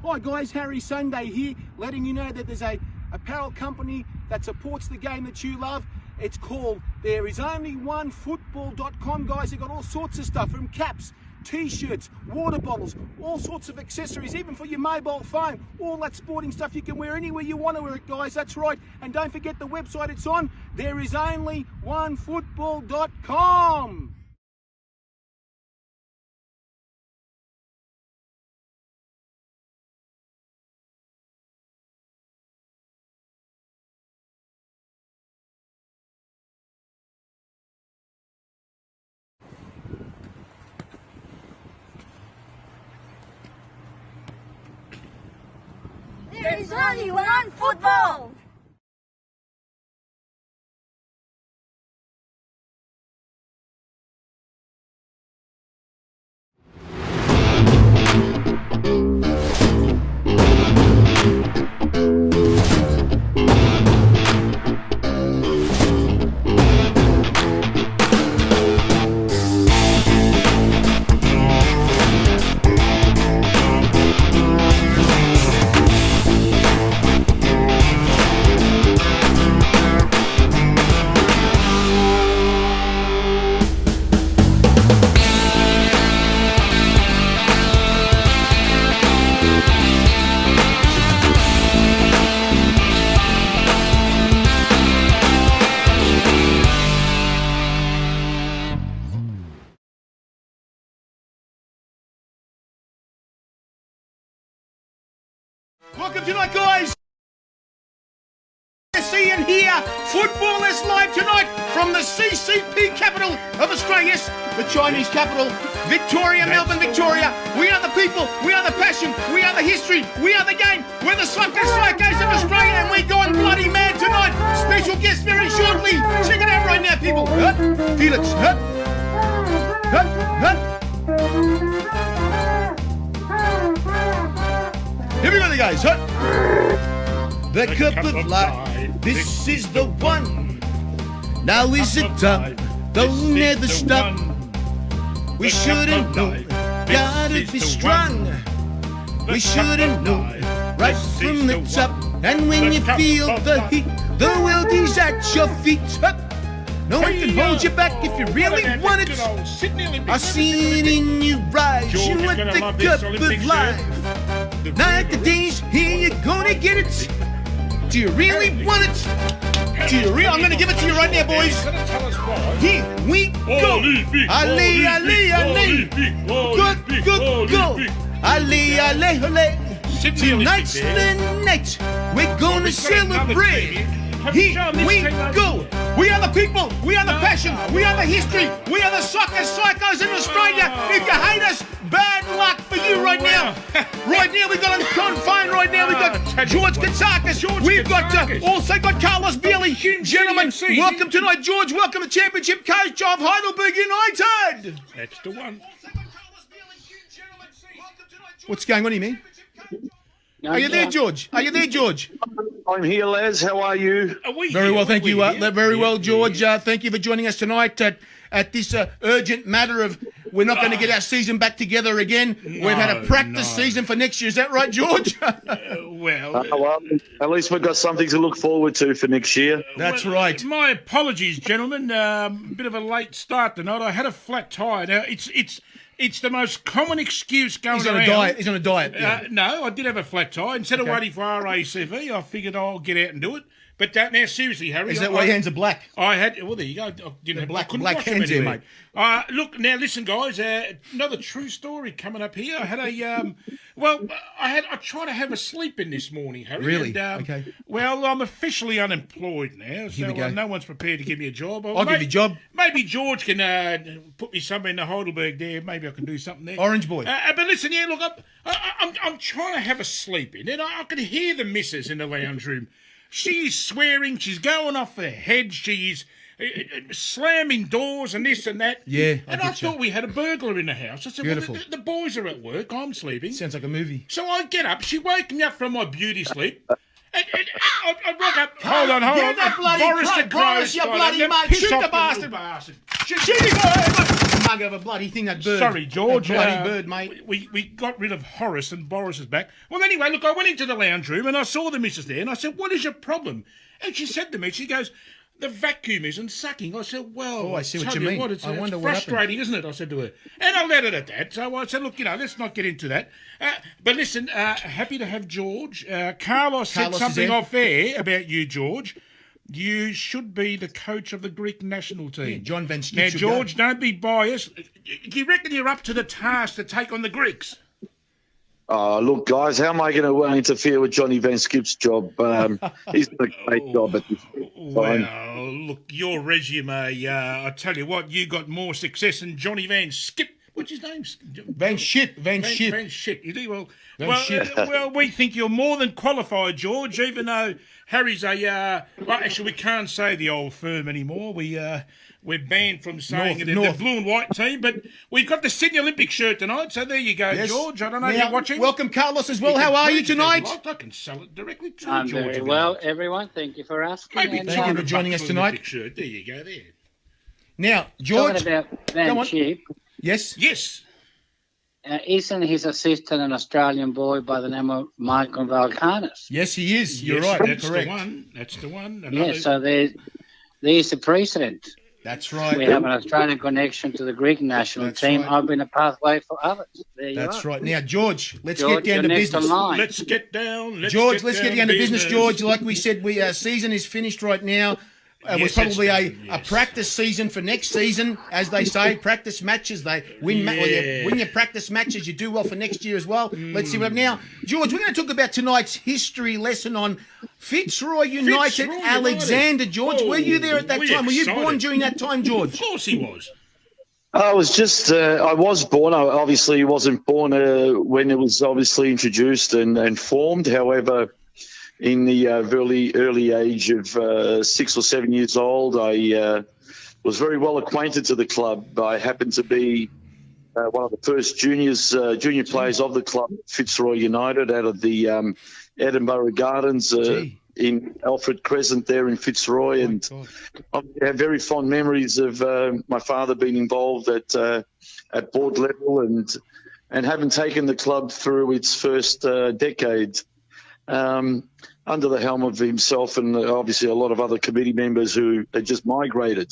Hi guys, Harry Sunday here, letting you know that there's a apparel company that supports the game that you love. It's called thereisonlyonefootball.com, guys. They've got all sorts of stuff, from caps, t-shirts, water bottles, all sorts of accessories, even for your mobile phone. All that sporting stuff you can wear anywhere you want to wear it, guys. That's right. And don't forget the website it's on, thereisonlyonefootball.com. There is only one football! Welcome tonight, guys. See and hear football is live tonight from the CCP capital of Australia. Yes, the Chinese capital, Victoria, Melbourne, Victoria. We are the people, we are the passion, we are the history, we are the game. We're the soccer psychos of Australia, and we're going bloody mad tonight. Special guest very shortly. Check it out right now, people. Felix. Here we go, guys. The cup of life, this is the one. Now is it time? Don't never stop. We shouldn't know, gotta be strong. We shouldn't know, right from the top. And when you feel the heat, the world is at your feet. No one can hold you back if you really want it. I see it in your eyes. You want the cup of life. Night the days, here you're gonna get it. Do you really want it? Do you really? I'm gonna give it to you right now, boys. Here we go. Ali, Ali, Ali. Go, go, go. Ali, Ali, Ali. Tonight's the night. We're gonna celebrate. Here we go. We are the people, we are the passion, we are the history, we are the soccer psychos in Australia. If you hate us, bad luck for you right now. Right now, we've got on phone right now, we've got George Katsakis. We've got also got Carlos Bielli. Gentlemen, welcome tonight, George. Welcome to Championship coach of Heidelberg United. That's the one. What's going on here, man? Are you there, George? Are you there, George? I'm here, Les. How are you? Very well, thank you. Very well, George. Thank you for joining us tonight at this urgent matter of we're not going to get our season back together again. We've had a practice season for next year. Is that right, George? Well, at least we've got something to look forward to for next year. That's right. My apologies, gentlemen. Bit of a late start tonight. I had a flat tire. Now it's the most common excuse going around. He's on a diet. Yeah. No, I did have a flat tire. Instead of waiting for RACV, I figured I'll get out and do it. But now, seriously, Harry. Is that why your hands are black? I had. Well, there you go. Black hands here, mate. Look, now listen, guys. Another true story coming up here. I had I tried to have a sleep in this morning, Harry. Really? And, okay. Well, I'm officially unemployed now, Here we so go. no one's prepared to give me a job. I'll give you a job. Maybe George can put me somewhere in the Heidelberg there. Maybe I can do something there. Orange boy. But listen, yeah, look, I'm trying to have a sleep in, and I can hear the missus in the lounge room. She's swearing, she's going off her head, she's slamming doors and this and that. Yeah, and I thought we had a burglar in the house. I said, Beautiful. well, the boys are at work, I'm sleeping. Sounds like a movie. So I get up, she woke me up from my beauty sleep. I woke up. Hold on. Boris the Crow. Boris, you bloody mate. Shoot the bastard. Shooty bird! Mug of a bloody thing, that bird. Sorry, George. That bloody bird, mate. We got rid of Horace and Boris is back. Well, anyway, look, I went into the lounge room and I saw the missus there and I said, what is your problem? And she said to me, she goes, the vacuum isn't sucking. I said, well, I see what tell you mean. It's, I it's wonder what frustrating, isn't it? I said to her. And I let it at that. So I said, look, let's not get into that. But listen, happy to have George. Carlos said something off air about you, George. You should be the coach of the Greek national team. Yeah, John Van Schip Now, should George, go. don't be biased. Do you reckon you're up to the task to take on the Greeks? Oh, look, guys, how am I going to interfere with Johnny Van Skip's job? He's done a great job at this time. Well, look, your resume, I tell you what, you got more success than Johnny Van Skip. What's his name? Van Schip. Van Schip. You do well. Schip. Well, we think you're more than qualified, George. Even though Harry's well, actually, we can't say the old firm anymore. We're banned from saying it in the blue and white team. But we've got the Sydney Olympic shirt tonight, so there you go, Yes. George. I don't know if Now, you're watching. welcome, Carlos, as well. How are you tonight? I can sell it directly to I'm George. very if you well, like. everyone. Thank you for asking. Maybe And, Thank you for joining us $200 tonight. Olympic shirt. There you go. There. Now, George. talking about Go Van on. Schip, Yes. Yes. isn't his assistant an Australian boy by the name of Michael Valkanis? Yes, he is. You're Yes, right. That's Correct. the one. That's the one. Yeah, so there's a precedent. That's right. We have an Australian connection to the Greek national That's team. right. I've been a pathway for others. There you That's are. right. Now, George, let's George, get down to you're next business. in line. Let's get down. George, let's get down to business, George. Like we said, our season is finished right now. It was Yes, it's probably done, a yes. practice season for next season, as they say. Practice matches, they win. Yeah. Win your practice matches, you do well for next year as well. Let's see what now, George. We're going to talk about tonight's history lesson on Fitzroy United. Fitzroy Alexander, United. George, were you there at that we're time? Were you excited. born during that time, George? Of course he was. I was born. I obviously wasn't born when it was obviously introduced and formed. However, in the early age of 6 or 7 years old, I was very well acquainted to the club. I happened to be one of the first junior players of the club, Fitzroy United, out of the Edinburgh Gardens in Alfred Crescent there in Fitzroy. And I have very fond memories of my father being involved at board level and having taken the club through its first decade. Under the helm of himself and obviously a lot of other committee members who had just migrated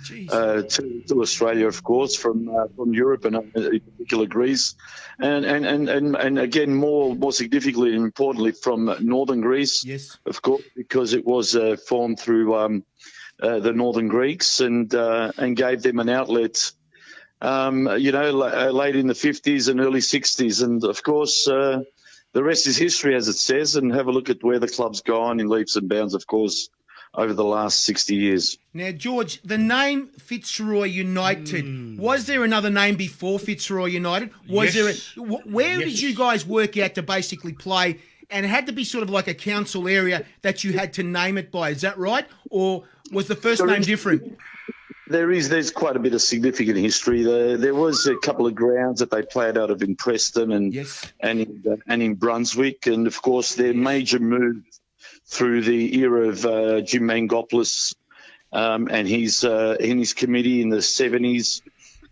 to Australia, of course, from Europe and in particular Greece, and again more significantly and importantly from northern Greece, Yes. of course, because it was formed through the northern Greeks and gave them an outlet. Late in the 50s and early 60s, and of course. The rest is history, as it says, and have a look at where the club's gone in leaps and bounds, of course, over the last 60 years. Now, George, the name Fitzroy United, was there another name before Fitzroy United? Was Yes. there? Where did you guys work out to basically play? And it had to be sort of like a council area that you had to name it by. Is that right? Or was the first name different? There's quite a bit of significant history. There was a couple of grounds that they played out of in Preston and in Brunswick, and of course their major move through the era of Jim Mangopoulos and his committee in the 70s.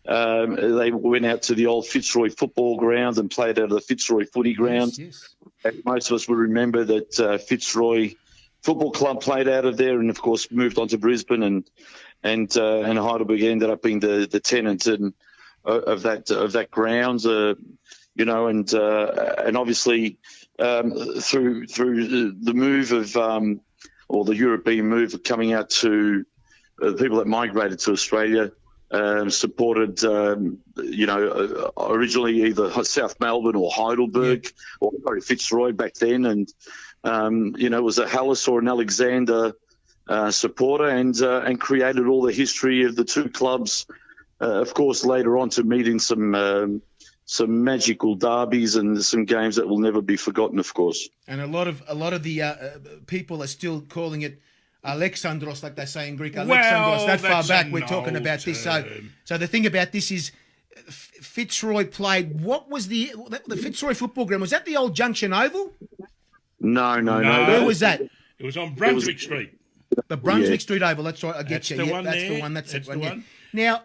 They went out to the old Fitzroy football ground and played out of the Fitzroy footy ground. Yes. And most of us will remember that Fitzroy Football Club played out of there, and of course moved on to Brisbane, and Heidelberg ended up being the tenant of that ground, and obviously through the move of or the European move of coming out to the people that migrated to Australia. Supported, originally either South Melbourne or Heidelberg, or sorry, Fitzroy back then, and was a Hallis or an Alexander supporter, and created all the history of the two clubs. Of course, later on to meet in some magical derbies and some games that will never be forgotten. Of course, And a lot of the people are still calling it Alexandros, like they say in Greek. Alexandros. That far that's back, an we're talking old about this. term. So the thing about this is, Fitzroy played. What was the Fitzroy football ground? Was that the old Junction Oval? no. Where was that? It was on Brunswick Street. The Brunswick Street Oval. That's right. I get That's you. the Yeah, one that's there. the one. That's That's the the one. one. Now,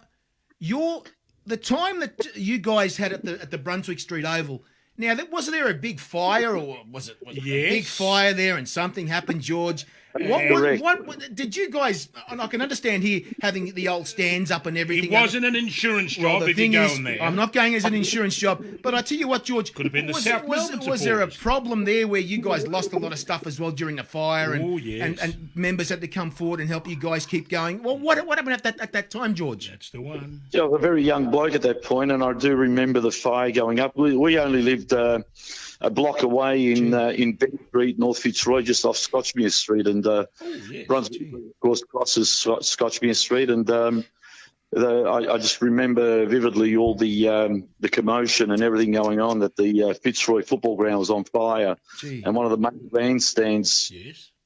the time that you guys had at the Brunswick Street Oval. Now, wasn't there a big fire, or was it a big fire there, and something happened, George? What did you guys? And I can understand here having the old stands up and everything. It wasn't an insurance job. The if thing you go is, in there. I'm not going as an insurance job, but I tell you what, George, could have been the South Melbourne was there a supporters. problem there where you guys lost a lot of stuff as well during the fire, and members had to come forward and help you guys keep going? Well, what happened at that time, George? That's the one. Yeah, I was a very young bloke at that point, and I do remember the fire going up. We only lived a block away in Benny Street, North Fitzroy, just off Scotchmere Street, and Brunswick, of course, crosses Scotchmere Street, and I just remember vividly all the commotion and everything going on, that the Fitzroy football ground was on fire, and one of the main grandstands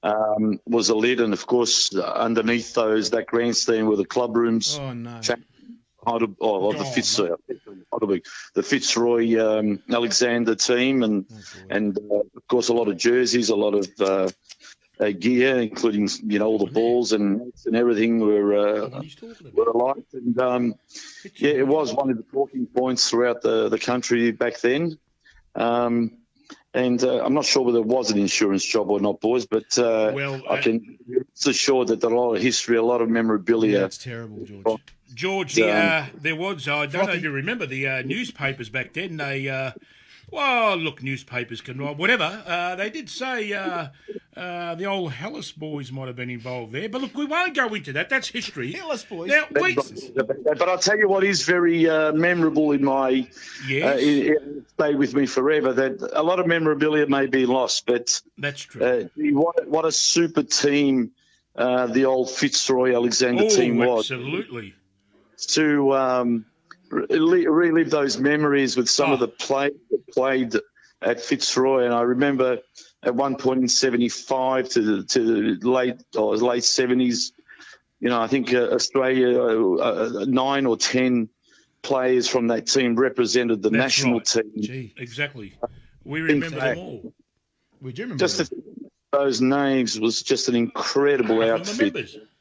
was lit, and of course underneath that grandstand were the club rooms. Oh no. The Fitzroy Alexander team, and of course a lot of jerseys, a lot of gear, including all the balls and everything were alight, and it was one of the talking points throughout the country back then. And I'm not sure whether it was an insurance job or not, boys, but I can rest assured that there are a lot of history, a lot of memorabilia. Yeah, it's terrible, George. George, there was, I don't know if you remember, the newspapers back then, they, newspapers can write whatever. They did say the old Hellas boys might have been involved there. But look, we won't go into that. That's history. Hellas boys. Now, but I'll tell you what is very memorable in my... stay with me forever, that a lot of memorabilia may be lost, but... That's true. What a super team the old Fitzroy Alexander team was. Absolutely. To relive those memories with some of the players that played at Fitzroy, and I remember at one point in '75 to the late 70s, I think Australia 9 or 10 players from that team represented the national team. Gee, exactly. We remember them all. We do remember just those names was just an incredible outfit.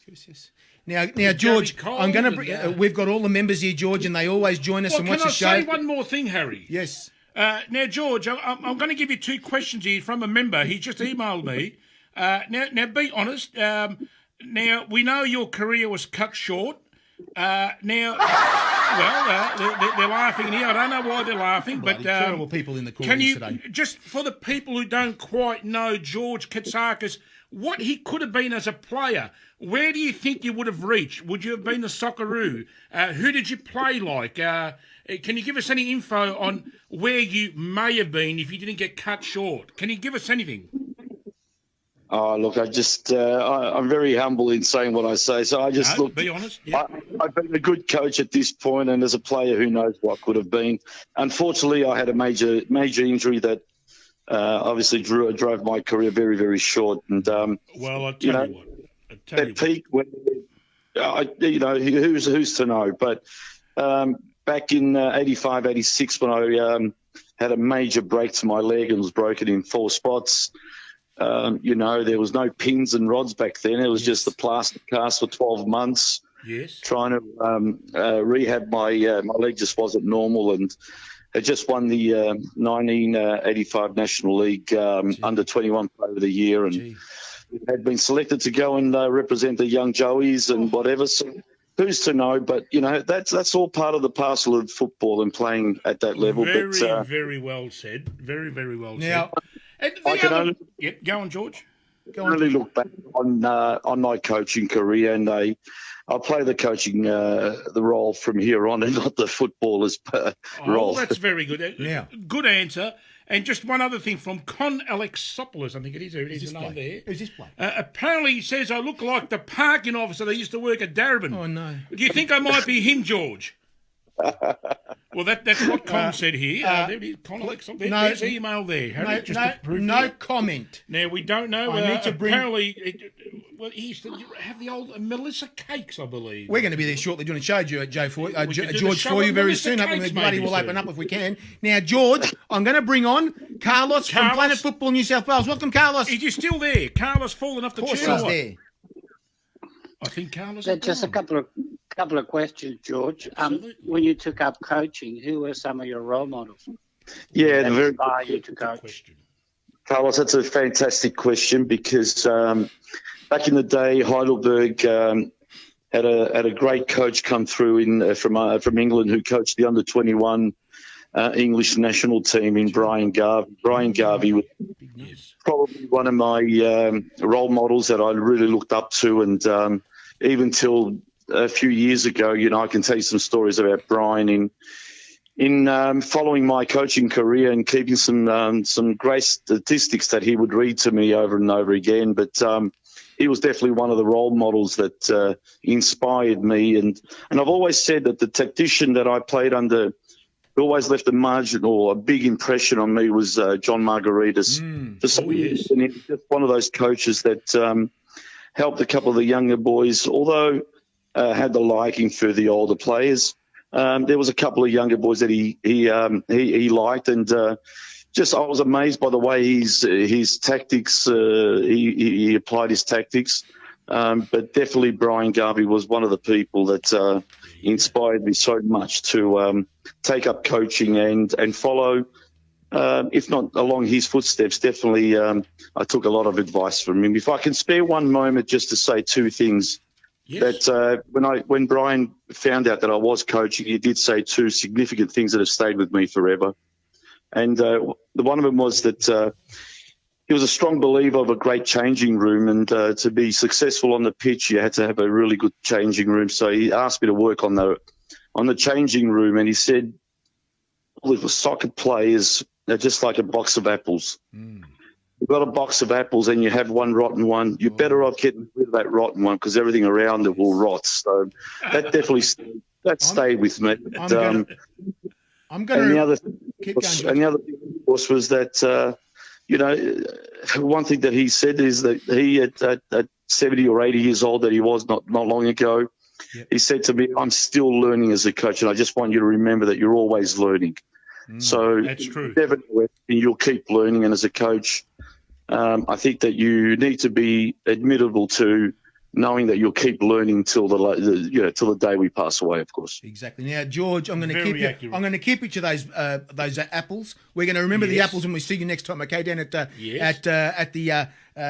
Yes. Now, George, I'm going to bring. We've got all the members here, George, and they always join us and watch the show. Can I say one more thing, Harry? Yes. Now, George, I'm going to give you 2 questions here from a member. He just emailed me. Now, be honest. Now, we know your career was cut short. They're laughing here. I don't know why they're laughing, but terrible people in the corners today. Just for the people who don't quite know George Katsakis, what he could have been as a player, where do you think you would have reached? Would you have been a Socceroo? Who did you play like? Can you give us any info on where you may have been if you didn't get cut short? Can you give us anything? Oh, look, I'm very humble in saying what I say. So I just be honest. Yeah. I've been a good coach at this point, and as a player, who knows what could have been. Unfortunately, I had a major injury that obviously drove my career very, very short. And I'll tell you what. At peak, when who's to know? But back in 85, 86, when I had a major break to my leg and was broken in 4 spots. There was no pins and rods back then. It was just the plastic cast for 12 months. Yes. Trying to rehab my leg just wasn't normal, and I just won the 1985 National League under 21 Player of the Year, and had been selected to go and represent the young Joeys and whatever. So who's to know? But that's all part of the parcel of football and playing at that level. Very well said. Very, very well said. Go on, George. I only look back on my coaching career, and I'll play the coaching the role from here on, and not the footballer's role. That's very good. Good answer. And just one other thing from Con Alexopoulos, I think it is. There is his name there. Who's this play? Apparently, he says I look like the parking officer that used to work at Darebin. Oh no! Do you think I might be him, George? Well, that's what Con said here. There it is, Con Alexopoulos. There's email there. Harry, no comment. Now we don't know. I need to bring. Apparently, he used to have the old Melissa Cakes, I believe. We're going to be there shortly doing a show, George, for you very soon. Hopefully the bloody will open up if we can. Now, George, I'm going to bring on Carlos from Planet Football New South Wales. Welcome, Carlos. Is he still there? Carlos fallen off the chair. Of course he's there. I think Carlos. Just a couple Couple of questions, George. When you took up coaching, who were some of your role models Yeah, that very inspire you to coach? Question. Carlos, that's a fantastic question because back in the day, Heidelberg had a great coach come through from England who coached the under-21 English national team in Brian Garvey. Brian Garvey was probably one of my role models that I really looked up to, and even till a few years ago, I can tell you some stories about Brian in following my coaching career and keeping some great statistics that he would read to me over and over again. But he was definitely one of the role models that inspired me. And I've always said that the tactician that I played under who always left a margin or a big impression on me was John Margaritis. For some reason, he was just one of those coaches that helped a couple of the younger boys, although had the liking for the older players. There was a couple of younger boys that he liked, and I was amazed by the way his tactics. He applied his tactics, but definitely Brian Garvey was one of the people that inspired me so much to take up coaching and follow. If not along his footsteps, definitely I took a lot of advice from him. If I can spare one moment just to say two things. Yes. That when Brian found out that I was coaching, he did say two significant things that have stayed with me forever. And the one of them was that he was a strong believer of a great changing room, and to be successful on the pitch, you had to have a really good changing room. So he asked me to work on the changing room, and he said, "Well, soccer players are just like a box of apples. You've got a box of apples and you have one rotten one. You're better off getting rid of that rotten one because everything around it will rot." So that definitely stayed with me. I'm going to the other thing, of course, was that one thing that he said is that he at 70 or 80 years old that he was not long ago, he said to me, "I'm still learning as a coach, and I just want you to remember that you're always learning." So that's true. You'll keep learning, and as a coach, I think that you need to be admittable to knowing that you'll keep learning till the day we pass away, of course. Exactly. Now, George, I'm going to keep you to those apples. We're going to remember the apples when we see you next time, okay? Down at the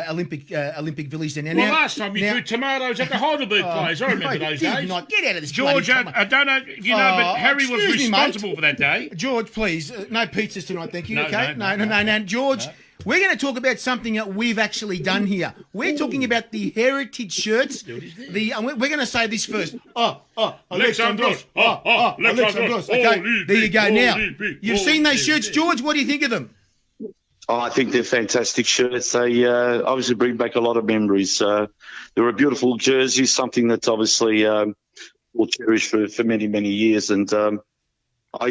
Olympic Village. Then. Well, last time you threw tomatoes at the Heidelberg players. I remember those days. Not get out of this, George. I don't know if you know, but Harry was responsible for that day. George, please, no pizzas tonight, thank you. No, okay? No. George. No. We're going to talk about something that we've actually done here. We're talking about the heritage shirts. We're going to say this first. Alexandros. Alexandros. Okay, there you go. Now, you've seen those shirts, George. What do you think of them? Oh, I think they're fantastic shirts. They obviously bring back a lot of memories. They're a beautiful jersey, something that's obviously we'll cherish for many, many years. And I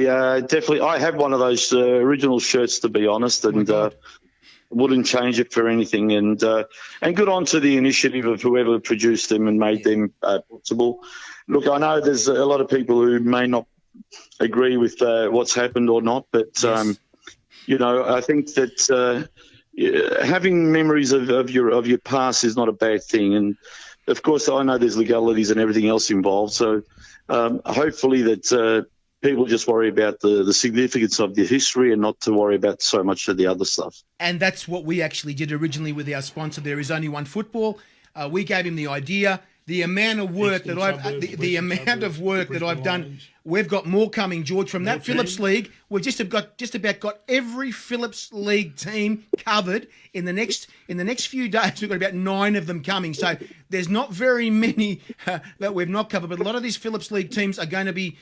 have one of those original shirts, to be honest, and wouldn't change it for anything. And good on to the initiative of whoever produced them and made them possible. Look, I know there's a lot of people who may not agree with what's happened or not, but I think that having memories of your past is not a bad thing. And of course, I know there's legalities and everything else involved. So hopefully that people just worry about the significance of the history and not to worry about so much of the other stuff. And that's what we actually did originally with our sponsor, There Is Only One Football. We gave him the idea. The amount of work that I've done. We've got more coming, George, from that Phillips League. We've just about got every Phillips League team covered. In the next few days, we've got about 9 of them coming. So there's not very many that we've not covered, but a lot of these Phillips League teams are going to be.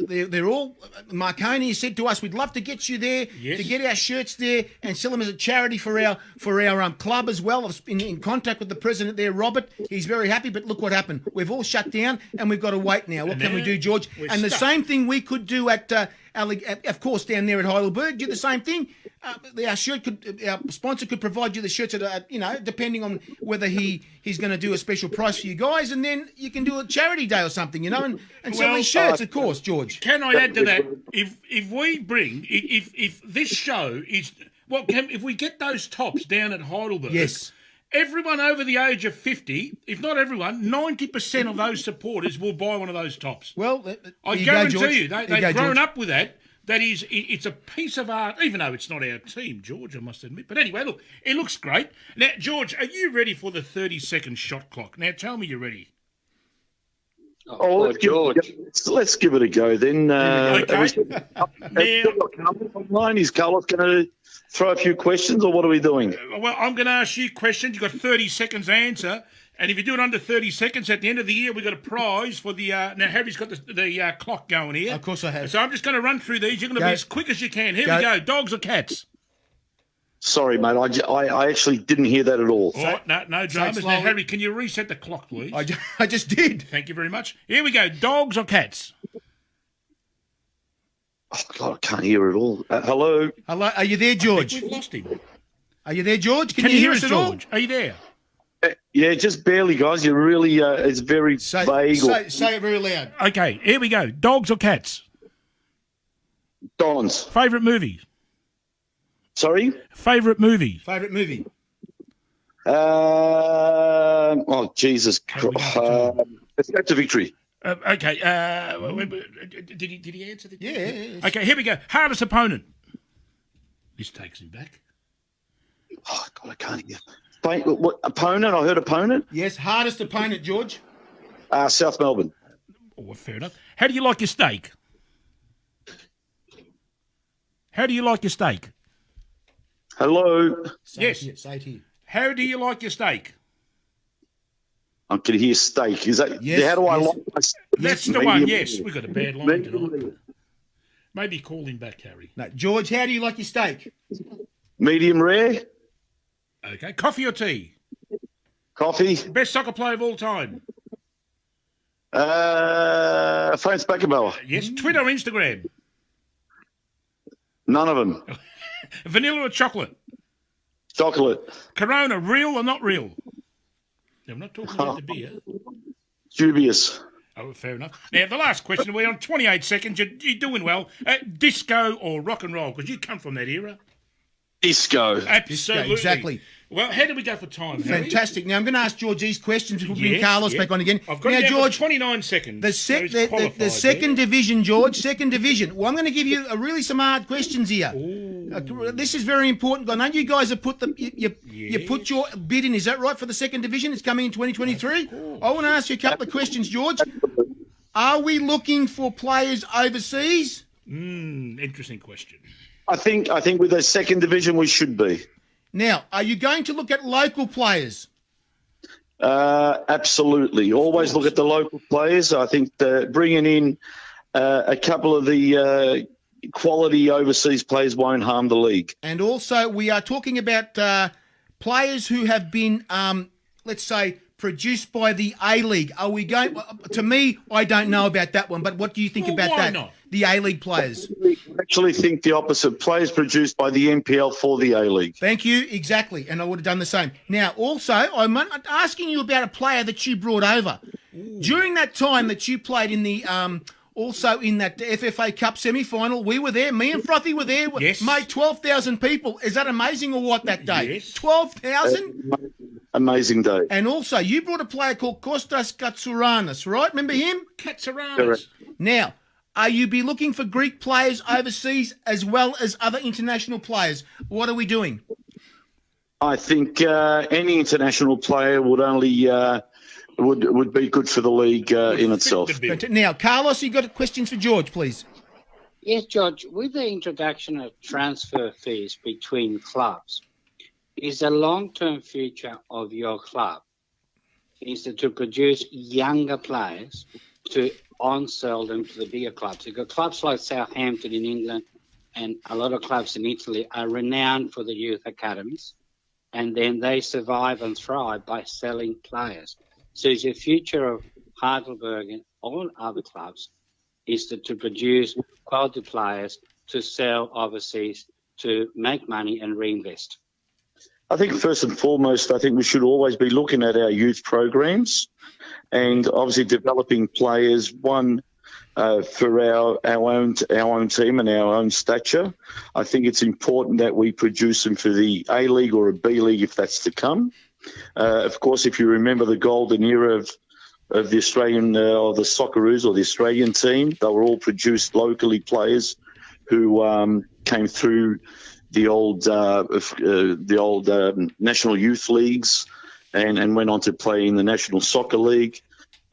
They're all. Marconi said to us, "We'd love to get you there to get our shirts there and sell them as a charity for our club as well." I was in contact with the president there, Robert. He's very happy, but look what happened. We've all shut down and we've got to wait now. What can we do, George? And the same thing we could do at, of course, down there at Heidelberg. Do the same thing. Our sponsor could provide you the shirts at, depending on whether he's going to do a special price for you guys, and then you can do a charity day or something, and sell these shirts, of course, George. Can I add to that? If we bring, if this show is if we get those tops down at Heidelberg, yes, everyone over the age of 50, if not everyone, 90% of those supporters will buy one of those tops. Well, I guarantee you, they've grown up with that. That is, it's a piece of art, even though it's not our team, George, I must admit. But anyway, look, it looks great. Now, George, are you ready for the 30-second shot clock? Now, tell me you're ready. Let's give it a go then. Okay. Online, is Carlos going to throw a few questions, or what are we doing? Well, I'm going to ask you questions. You've got 30 seconds to answer. And if you do it under 30 seconds, at the end of the year, we've got a prize for the... now, Harry's got the clock going here. Of course I have. So I'm just going to run through these. You're going to be as quick as you can. Here we go. Dogs or cats? Sorry, mate. I actually didn't hear that at all. All right, no dramas. Now, Harry, can you reset the clock, please? I just did. Thank you very much. Here we go. Dogs or cats? Oh, God, I can't hear it all. Hello? Hello, are you there, George? We've lost him. Are you there, George? Can you hear us, at all? George? Are you there? Yeah, just barely, guys. You're really, it's very vague. Say it very loud. Okay, here we go. Dogs or cats? Dons. Favourite movie? Sorry? Favourite movie? Favourite movie? Oh, Jesus Christ. Escape to Victory. Okay. Did he answer the question? Yeah. Okay, here we go. Hardest opponent. This takes him back. Oh, God, I can't hear. What, opponent? I heard opponent. Yes, hardest opponent, George. South Melbourne. Oh, fair enough. How do you like your steak? How do you like your steak? Hello. Say Yes. Say it here. How do you like your steak? I can hear steak. Is that? Yes, how do I yes. like my steak? That's the one, yes. We've got a bad line tonight. Maybe call him back, Harry. No, George, how do you like your steak? Medium rare. Okay. Coffee or tea? Coffee. Best soccer player of all time? Franz Beckenbauer. Yes. Twitter or Instagram? None of them. Vanilla or chocolate? Chocolate. Corona, real or not real? No, I'm not talking about the beer. Dubious. Oh, fair enough. Now, the last question, we're on 28 seconds. You're doing well. Disco or rock and roll? Because you come from that era. Disco. Absolutely. Exactly. Well, how do we go for time, Harry? Fantastic. Now, I'm going to ask George these questions before we bring Carlos back on again. I've got now, you down George, for 29 seconds. the second division, George, second division. Well, I'm going to give you really some hard questions here. This is very important. I know you guys have put you put your bid in. Is that right for the second division? It's coming in 2023. I want to ask you a couple of questions, George. Are we looking for players overseas? Interesting question. I think with the second division we should be. Now, are you going to look at local players? Absolutely. Always look at the local players. I think bringing in a couple of the quality overseas players won't harm the league. And also, we are talking about players who have been, let's say, produced by the A-League. Are we going... To me, I don't know about that one, but what do you think about why that? not? The A-League players. I actually think the opposite. Players produced by the NPL for the A-League. Thank you, exactly, and I would have done the same. Now, also, I'm asking you about a player that you brought over. During that time that you played in the... also in that FFA Cup semi-final, we were there. Me and Frothy were there. Yes. Mate, 12,000 people. Is that amazing or what that day? Yes. 12,000? Amazing day. And also, you brought a player called Kostas Katsouranis, right? Remember him? Katsakis. Correct. Now, are you be looking for Greek players overseas as well as other international players? What are we doing? I think any international player would only would be good for the league in itself. Now, Carlos, you got questions for George, please? Yes, George, with the introduction of transfer fees between clubs, is the long-term future of your club is to produce younger players to on-sell them to the bigger clubs? You've got clubs like Southampton in England and a lot of clubs in Italy are renowned for the youth academies, and then they survive and thrive by selling players. So is the future of Heidelberg and all other clubs is to produce quality players to sell overseas to make money and reinvest? I think first and foremost, I think we should always be looking at our youth programs and obviously developing players, one, for our own team and our own stature. I think it's important that we produce them for the A-League or a B-League if that's to come. Of course, if you remember the golden era of the Australian or the Socceroos or the Australian team, they were all produced locally players who came through the old national youth leagues and went on to play in the National Soccer League.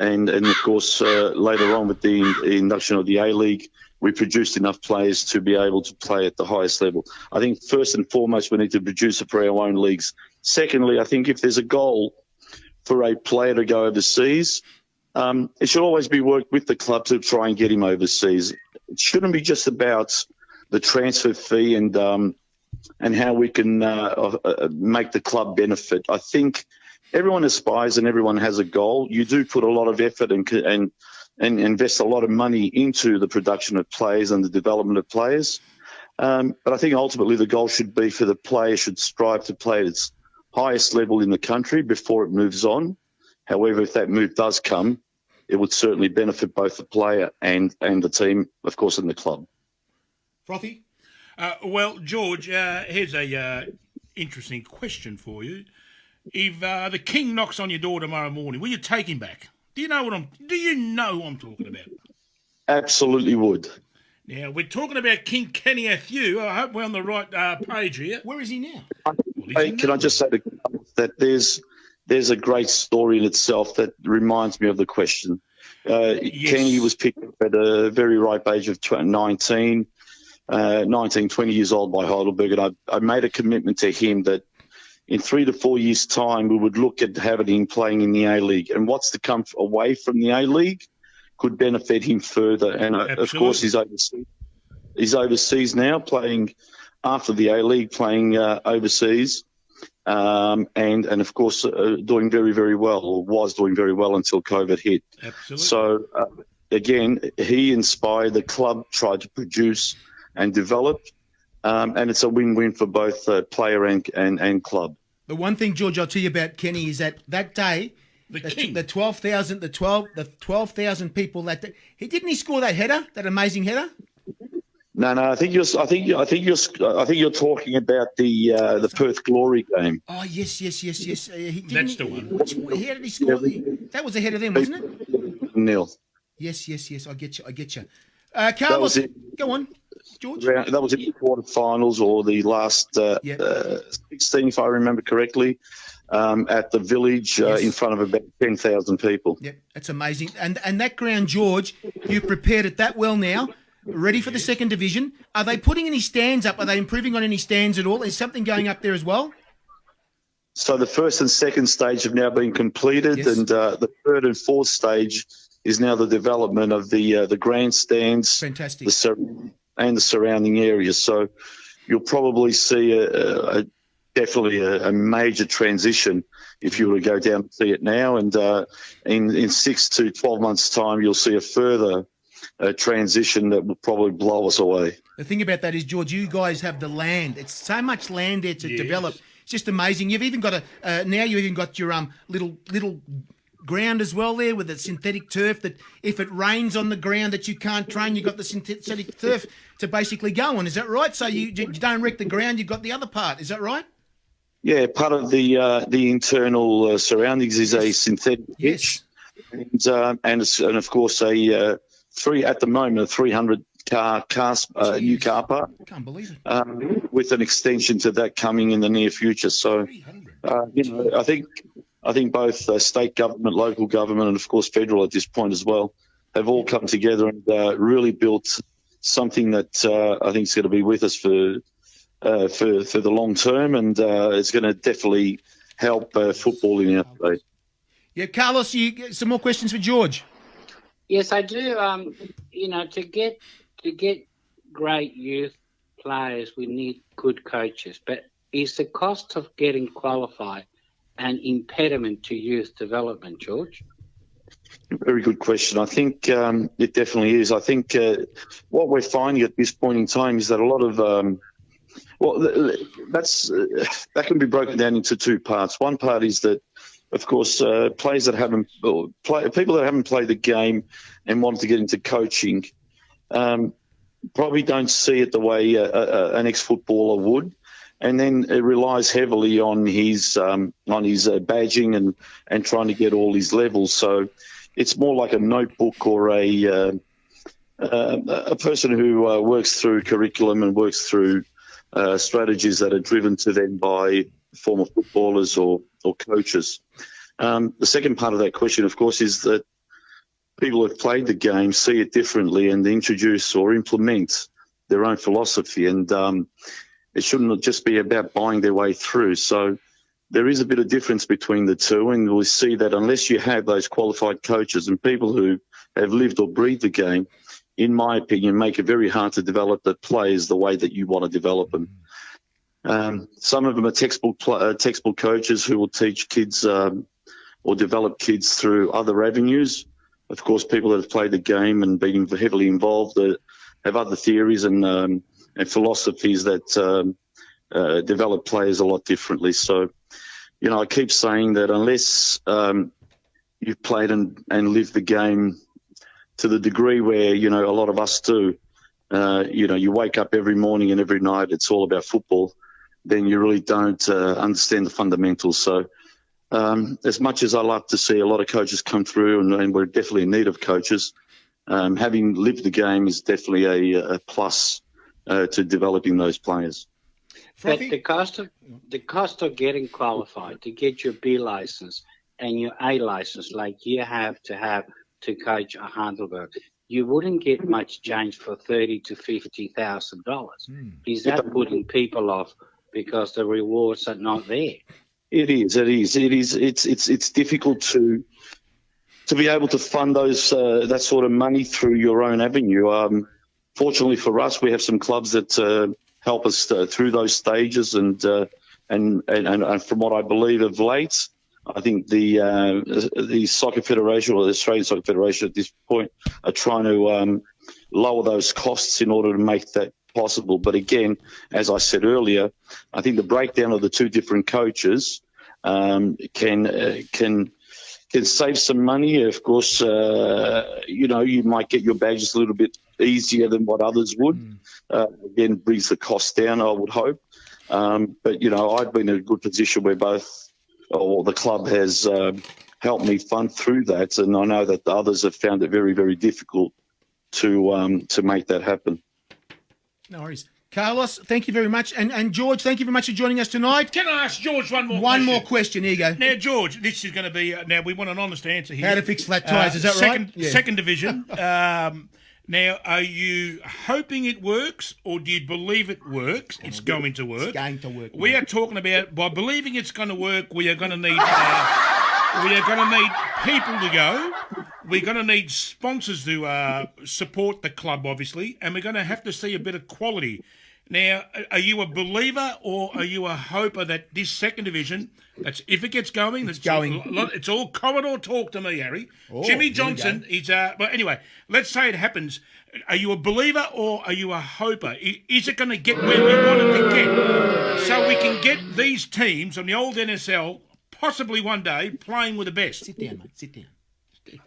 And of course, later on with the induction of the A-League, we produced enough players to be able to play at the highest level. I think first and foremost, we need to produce it for our own leagues. Secondly, I think if there's a goal for a player to go overseas, it should always be worked with the club to try and get him overseas. It shouldn't be just about the transfer fee and how we can make the club benefit. I think everyone aspires and everyone has a goal. You do put a lot of effort and invest a lot of money into the production of players and the development of players. But I think ultimately the goal should be for the player should strive to play at its highest level in the country before it moves on. However, if that move does come, it would certainly benefit both the player and the team, of course, and the club. Frothy? Well, George, here's a interesting question for you. If the king knocks on your door tomorrow morning, will you take him back? Do you know who I'm talking about? Absolutely would. Now, we're talking about King Kenny Athieu. I hope we're on the right page here. Where is he now? Can I just say that there's a great story in itself that reminds me of the question. Yes. Kenny was picked up at a very ripe age of 19, 20 years old by Heidelberg, and I made a commitment to him that in 3 to 4 years' time, we would look at having him playing in the A-League. And what's to come away from the A-League could benefit him further. And, of course, he's overseas. He's overseas now, playing after the A-League, playing overseas. And of course, doing very, very well, or was doing very well until COVID hit. Absolutely. So, again, he inspired the club, tried to produce and develop. And it's a win-win for both player and club. The one thing, George, I'll tell you about Kenny is that day, the 12,000 people that day, he score that header, that amazing header. No. I think you're talking about the Perth Glory game. Oh yes. That's the one. How did he score? That was ahead of them, wasn't it? Nil. Yes. I get you. Carlos, go on. George? That was in the quarterfinals or the last 16, if I remember correctly, at the Village in front of about 10,000 people. Yep, that's amazing. And that ground, George, you've prepared it that well now, ready for the second division. Are they putting any stands up? Are they improving on any stands at all? Is something going up there as well? So the first and second stage have now been completed, and the third and fourth stage is now the development of the grandstands. Fantastic. And the surrounding areas. So you'll probably see definitely a major transition if you were to go down and see it now. And in 6 to 12 months' time, you'll see a further transition that will probably blow us away. The thing about that is, George, you guys have the land. It's so much land there to develop. It's just amazing. You've even got now you've even got your little ground as well there with the synthetic turf that if it rains on the ground that you can't train, you've got the synthetic turf to basically go on. Is that right? So you don't wreck the ground, you've got the other part. Is that right? Yeah, part of the internal surroundings is a synthetic pitch. And of course at the moment a 300 car new car park. I can't believe it. With an extension to that coming in the near future. So I think both state government, local government, and of course federal at this point as well have all come together and really built something that I think is going to be with us for the long term, and it's going to definitely help football in our state. Yeah, Carlos, you some more questions for George? Yes, I do. To get great youth players, we need good coaches. But is the cost of getting qualified an impediment to youth development, George? Very good question. I think it definitely is. I think what we're finding at this point in time is that a lot of that can be broken down into two parts. One part is that, of course, people that haven't played the game and want to get into coaching probably don't see it the way an ex-footballer would. and then it relies heavily on his badging and trying to get all his levels. So it's more like a notebook or a person who works through curriculum and works through strategies that are driven to them by former footballers or coaches. The second part of that question, of course, is that people who have played the game see it differently and introduce or implement their own philosophy. And it shouldn't just be about buying their way through. So there is a bit of difference between the two, and we'll see that unless you have those qualified coaches and people who have lived or breathed the game, in my opinion, make it very hard to develop the players the way that you want to develop them. Some of them are textbook coaches who will teach kids or develop kids through other avenues. Of course, people that have played the game and been heavily involved have other theories and philosophies that develop players a lot differently. So, I keep saying that unless you've played and lived the game to the degree where, a lot of us do, you wake up every morning and every night, it's all about football, then you really don't understand the fundamentals. So as much as I love to see a lot of coaches come through, and we're definitely in need of coaches, having lived the game is definitely a plus to developing those players. But the cost of getting qualified to get your B license and your A license, like you have to coach a Heidelberg, you wouldn't get much change for $30,000 to $50,000. Is that putting people off because the rewards are not there? It is. It's difficult to be able to fund those that sort of money through your own avenue. Fortunately for us, we have some clubs that help us through those stages, and from what I believe of late, I think the Soccer Federation or the Australian Soccer Federation at this point are trying to lower those costs in order to make that possible. But again, as I said earlier, I think the breakdown of the two different coaches can save some money. Of course, you might get your badges a little bit easier than what others would. Again, brings the cost down, I would hope. But I've been in a good position where the club has helped me fund through that, and I know that the others have found it very, very difficult to make that happen. No worries. Carlos, thank you very much. And George, thank you very much for joining us tonight. Can I ask George one more question? One more question. Here you go. Now, George, this is going to be... now, we want an honest answer here. How to fix flat tyres, is that right? Yeah. Second division. Now, are you hoping it works, or do you believe it works? It's going to work. It's going to work. We are talking about, by believing it's going to work, we are going to need people to go. We're going to need sponsors to support the club, obviously, and we're going to have to see a bit of quality. Now, are you a believer or are you a hoper that this second division, that's if it gets going, it's all corridor talk to me, Harry. Oh, Jimmy Johnson is, but anyway, let's say it happens. Are you a believer or are you a hoper? Is it going to get where we want it to get? So we can get these teams on the old NSL possibly one day playing with the best. Sit down, mate. Sit down.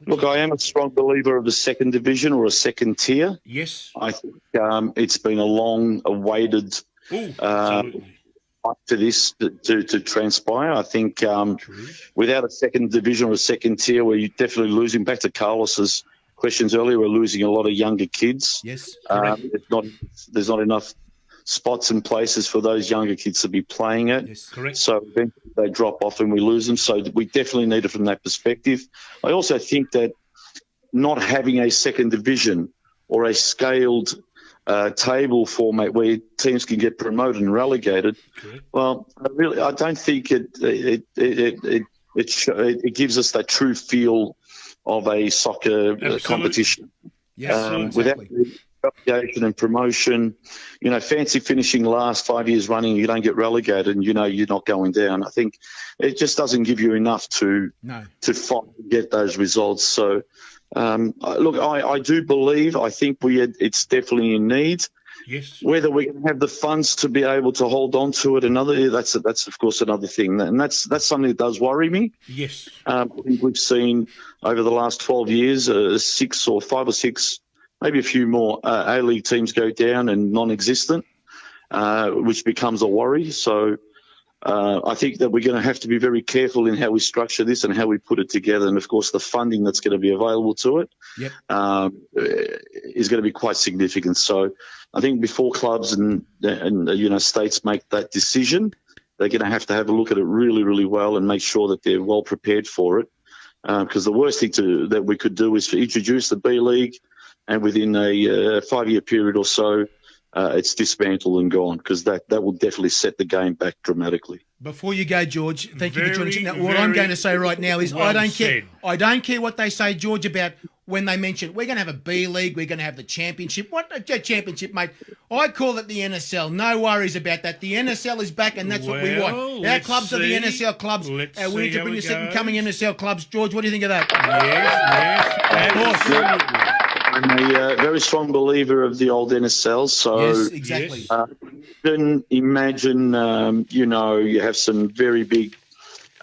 Look, I am a strong believer of a second division or a second tier. Yes. I think it's been a long-awaited to this to transpire. I think without a second division or a second tier, we're definitely losing. Back to Carlos's questions earlier, we're losing a lot of younger kids. Yes. There's not enough spots and places for those younger kids to be playing it. Yes, correct. So eventually they drop off and we lose them. So we definitely need it from that perspective. I also think that not having a second division or a scaled table format where teams can get promoted and relegated, correct. Well, I don't think it gives us that true feel of a soccer competition. Yes, without relegation and promotion, fancy finishing last 5 years running, you don't get relegated and you're not going down. I think it just doesn't give you enough to fight and get those results. So, look, I do believe, I think it's definitely in need. Yes. Whether we can have the funds to be able to hold on to it, that's of course another thing, and that's something that does worry me. Yes. I think we've seen over the last 12 years, 5 or 6, maybe a few more A-League teams go down and non-existent. which becomes a worry. So I think that we're going to have to be very careful in how we structure this and how we put it together. And, of course, the funding that's going to be available to it is going to be quite significant. So I think before clubs and states make that decision, they're going to have a look at it really, really well and make sure that they're well prepared for it. Because the worst thing that we could do is to introduce the B League, and within a 5-year period or so, it's dismantled and gone, because that will definitely set the game back dramatically. Before you go, George, thank you for joining us. Now, what I'm going to say right now is I don't care what they say, George, about when they mention we're going to have a B League, we're going to have the championship. What a championship, mate? I call it the NSL. No worries about that. The NSL is back, and that's what we want. Our clubs are the NSL clubs. We need to bring the second coming NSL clubs. George, what do you think of that? Yes, absolutely. I'm a very strong believer of the old NSL. So yes, exactly. Then imagine, you have some very big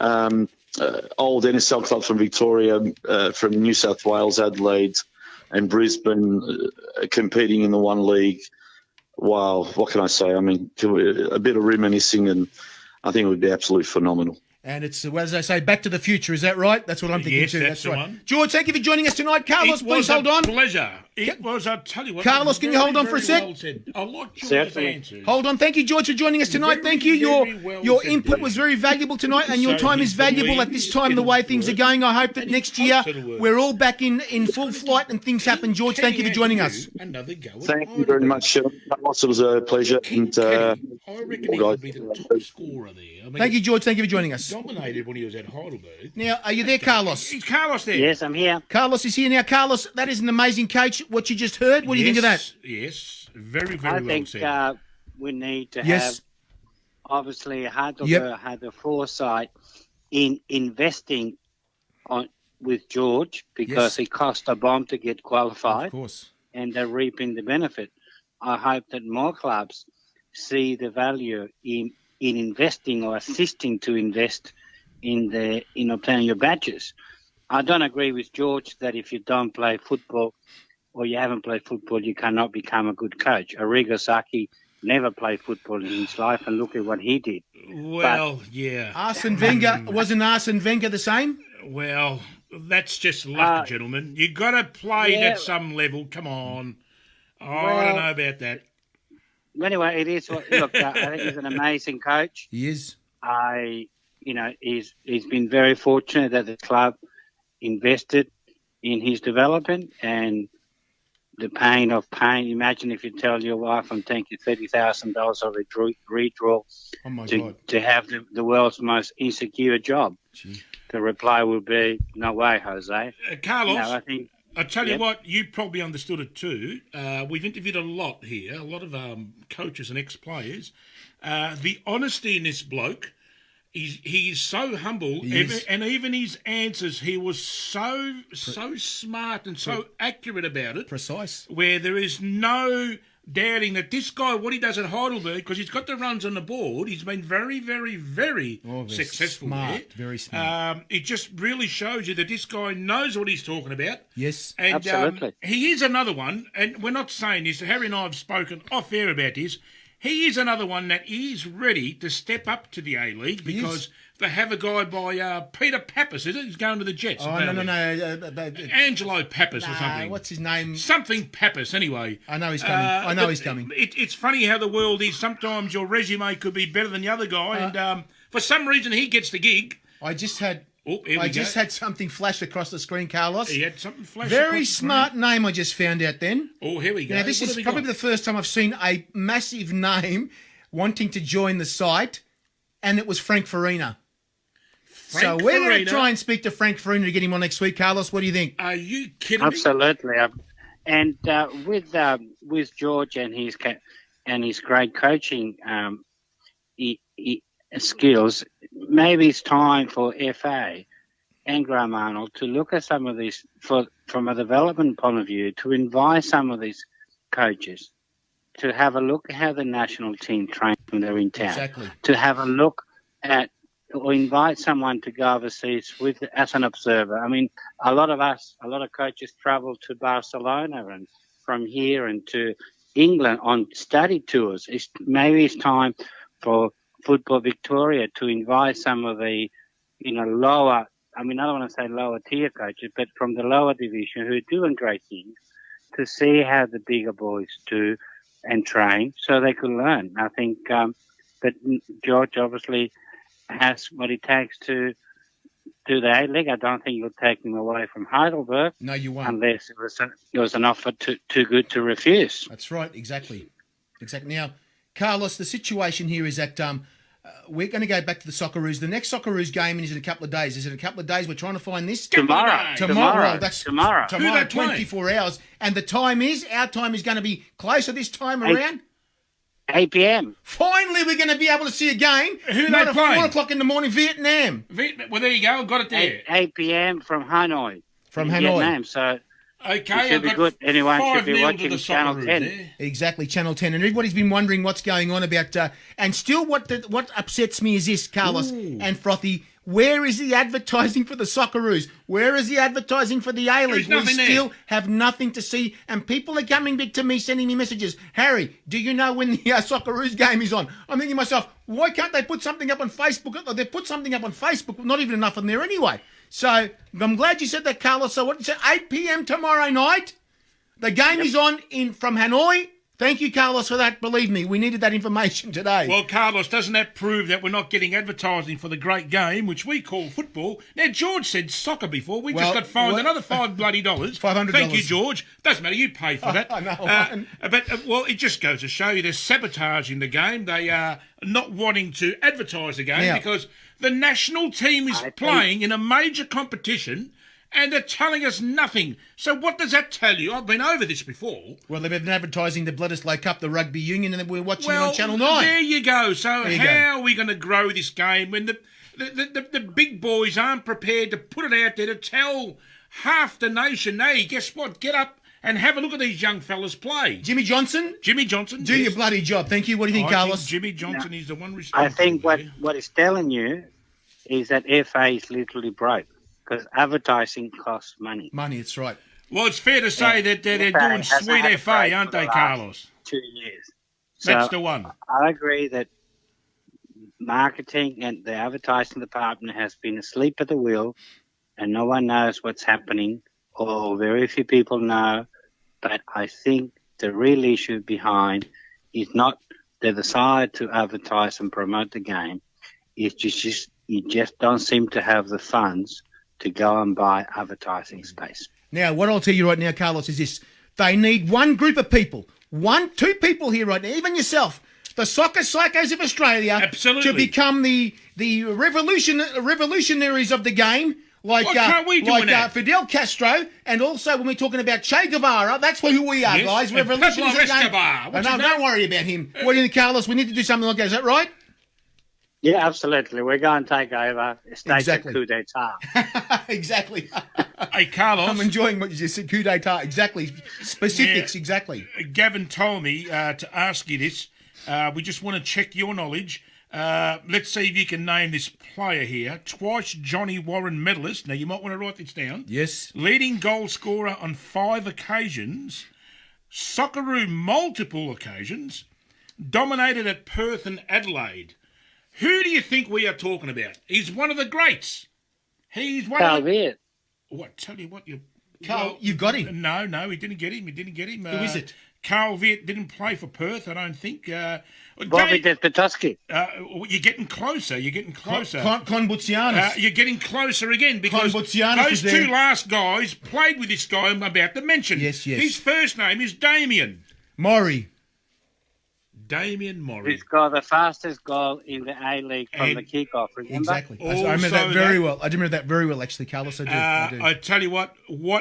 old NSL clubs from Victoria, from New South Wales, Adelaide and Brisbane competing in the one league. Wow, what can I say? I mean, a bit of reminiscing, and I think it would be absolutely phenomenal. And it's, as I say, back to the future. Is that right? That's what I'm thinking too. That's right. one. George, thank you for joining us tonight. Carlos, please hold on. Pleasure. It was, I'll tell you what. Carlos, can you hold on for a sec? Well said. I like George's answers. Hold on. Thank you, George, for joining us tonight. Thank you. Your input was very valuable tonight, and your time is valuable at this time, the way things are going. I hope that next year we're all back in full flight and things happen. George, thank you for joining us. Thank you very much, Carlos. It was a pleasure. I reckon he would be the top scorer there. I mean, thank you, George. Thank you for joining us. Dominated when he was at Heidelberg. Now, are you there, Carlos? Is Carlos there? Yes, I'm here. Carlos is here now. Carlos, that is an amazing coach. What you just heard, what do you think of that? Yes, very, very I well think said. we need to have, obviously, Heidelberg had the foresight in investing with George, because it cost a bomb to get qualified. Of course. And they're reaping the benefit. I hope that more clubs see the value in investing or assisting to invest in obtaining your badges. I don't agree with George that if you don't play football or you haven't played football, you cannot become a good coach. Arrigo Sacchi never played football in his life, and look at what he did. Well, yeah. Arsene Wenger, wasn't Arsene Wenger the same? Well, that's just luck, gentlemen. You got to play at some level. Come on. I don't know about that. Anyway, it is. Look, I think he's an amazing coach. He is. He's been very fortunate that the club invested in his development, and the pain. Imagine if you tell your wife, "I'm taking $30,000 of a redraw to have the world's most insecure job." Gee. The reply will be, "No way, Jose." Carlos, I tell you what, you probably understood it too. We've interviewed a lot here, a lot of coaches and ex-players. The honesty in this bloke. He's so humble, and even his answers, he was so smart and so accurate about it. Precise. Where there is no doubting that this guy, what he does at Heidelberg, because he's got the runs on the board, he's been very, very, very successful there. Very smart. It just really shows you that this guy knows what he's talking about. Yes, and, absolutely. He is another one, and we're not saying this, Harry and I have spoken off air about this. He is another one that is ready to step up to the A-League, because they have a guy by Peter Pappas, is it? He's going to the Jets. Oh, no. Angelo Pappas or something. What's his name? Something Pappas, anyway. I know he's coming. He's coming. It's funny how the world is. Sometimes your resume could be better than the other guy, and for some reason he gets the gig. I just had something flash across the screen, Carlos. He had something flash Very smart name I just found out then. Oh, here we go. Now, this is probably the first time I've seen a massive name wanting to join the site, and it was Frank Farina. So we're going to try and speak to Frank Farina to get him on next week. Carlos, what do you think? Are you kidding me? Absolutely. And with George and his great coaching skills, maybe it's time for FA and Graham Arnold to look at some of these from a development point of view, to invite some of these coaches to have a look at how the national team trains when they're in town. Exactly. To have a look at, or invite someone to go overseas as an observer. I mean, a lot of coaches travel to Barcelona and from here and to England on study tours. Maybe it's time for Football Victoria to invite some of the, lower, I don't want to say lower tier coaches, but from the lower division who are doing great things to see how the bigger boys do and train so they can learn. I think but George obviously has what it takes to do the A-League. I don't think you'll take him away from Heidelberg. No, you won't. Unless it was an offer too good to refuse. That's right, exactly. Now, Carlos, the situation here is that we're going to go back to the Socceroos. The next Socceroos game is in a couple of days. Is it a couple of days? We're trying to find this? Tomorrow. That's tomorrow. Tomorrow, 24 hours. And the time is? Our time is going to be closer this time around? 8 p.m. Finally, we're going to be able to see a game. Who not they at playing? 4 o'clock in the morning, Vietnam. Well, there you go. Got it there. 8 p.m. from Hanoi. From in Hanoi. Vietnam, so Okay, it should be good. Anyone should be 5-0 to watching the Channel Socceroos 10. there. Exactly, Channel 10. And everybody's been wondering what's going on about... and still what upsets me is this, Carlos and Frothy. Where is the advertising for the Socceroos? Where is the advertising for the A-League? There's nothing We still have nothing to see. And people are coming back to me, sending me messages. Harry, do you know when the Socceroos game is on? I'm thinking to myself, why can't they put something up on Facebook? They put something up on Facebook, not even enough on there anyway. So I'm glad you said that, Carlos. So what you said, 8 p.m. tomorrow night? The game is on from Hanoi. Thank you, Carlos, for that. Believe me, we needed that information today. Well, Carlos, doesn't that prove that we're not getting advertising for the great game, which we call football? Now, George said soccer before. We just got fined another $5 bloody dollars. $500. Thank you, George. Doesn't matter. You pay for that. I know. Well, it just goes to show you they're sabotaging the game. They are not wanting to advertise the game because the national team is playing in a major competition and they're telling us nothing. So what does that tell you? I've been over this before. Well, they've been advertising the Bledisloe Cup, the rugby union, and then we're watching it on Channel 9. There you go. So how are we going to grow this game when the big boys aren't prepared to put it out there to tell half the nation, hey, guess what? Get up and have a look at these young fellas play. Jimmy Johnson? Do your bloody job. Thank you. What do you think, Carlos? Jimmy Johnson is the one responsible. I think what it's telling you is that FA is literally broke because advertising costs money. Money, that's right. Well, it's fair to say that they're doing sweet FA, aren't they, Carlos? 2 years. That's So the one. I agree that marketing and the advertising department has been asleep at the wheel and no one knows what's happening or very few people know. But I think the real issue behind is not the desire to advertise and promote the game. It's just you just don't seem to have the funds to go and buy advertising space. Now, what I'll tell you right now, Carlos, is this. They need one group of people, two people here right now, even yourself, the soccer psychos of Australia, Absolutely. to become the revolutionaries of the game, like Why can't we do that? Fidel Castro, and also when we're talking about Che Guevara, that's who we are, Yes, guys. and Revolutionaries of the game. Escobar. What's No, his don't name? worry about him. What do you think, Carlos? We need to do something like that. Is that right? Yeah, absolutely. We're going to take over. Stage Exactly. of coup d'etat. Exactly. Hey, Carlos. I'm enjoying what you just said. Coup d'etat. Exactly. Specifics. Yeah. Exactly. Gavin told me to ask you this. We just want to check your knowledge. Let's see if you can name this player here. Twice Johnny Warren medalist. Now, you might want to write this down. Yes. Leading goal scorer on 5 occasions. Socceroo multiple occasions. Dominated at Perth and Adelaide. Who do you think we are talking about? He's one of the greats. He's one Carl of the... Viet. What? Tell you what, you... Carl, you've got him. No, he didn't get him. Who is it? Carl Viet didn't play for Perth, I don't think. Bobby Despotowski. You're getting closer. Konbutsianis. You're getting closer again because Konbutsianis those is there. two last guys played with this guy I'm about to mention. Yes. His first name is Damien. Maury. Damien Maury. He's got the fastest goal in the A-League from the kickoff, remember? Exactly. I Also remember that very that- well. I remember that very well, actually, Carlos. I do. I tell you what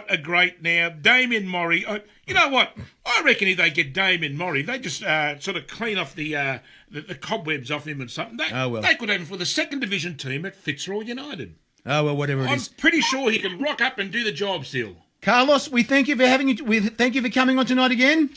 a great now. Damien Maury. You know what? I reckon if they get Damien Maury, they just sort of clean off the cobwebs off him and something. They could have him for the second division team at Fitzroy United. Oh, well, whatever it I'm is. pretty sure he can rock up and do the job still. Carlos, we thank you for having you. We thank you for coming on tonight again.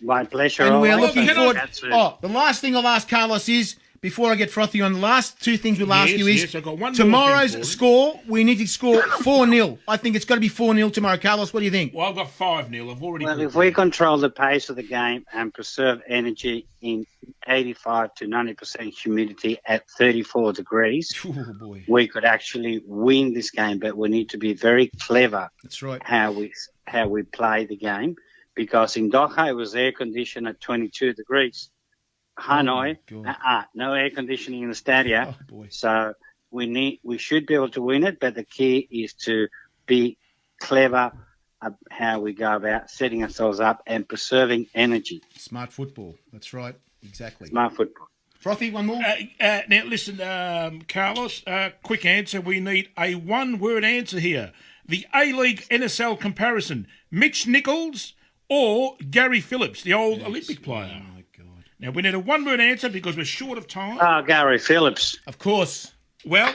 My pleasure. And we are always. looking forward. That's it. Oh, the last thing I'll ask Carlos is, before I get frothy on, the last two things we'll ask you is I've got one more tomorrow's thing for you. score. We need to score 4-0. I think it's got to be 4-0 tomorrow. Carlos, what do you think? Well, I've got 5-0. I've already. Well, put if it we there. control the pace of the game and preserve energy in 85 to 90% humidity at 34 degrees, Oh, boy. we could actually win this game. But we need to be very clever That's right. how we play the game, because in Doha it was air conditioned at 22 degrees. Hanoi, God. no air conditioning in the stadium. Oh, boy. So we should be able to win it, but the key is to be clever how we go about setting ourselves up and preserving energy. Smart football. That's right. Exactly. Smart football. Frothy, one more? Now, listen, Carlos, quick answer. We need a one-word answer here. The A-League NSL comparison, Mitch Nichols or Gary Phillips, the old Olympic player. Oh, my God. Now, we need a one-word answer because we're short of time. Oh, Gary Phillips. Of course. Well,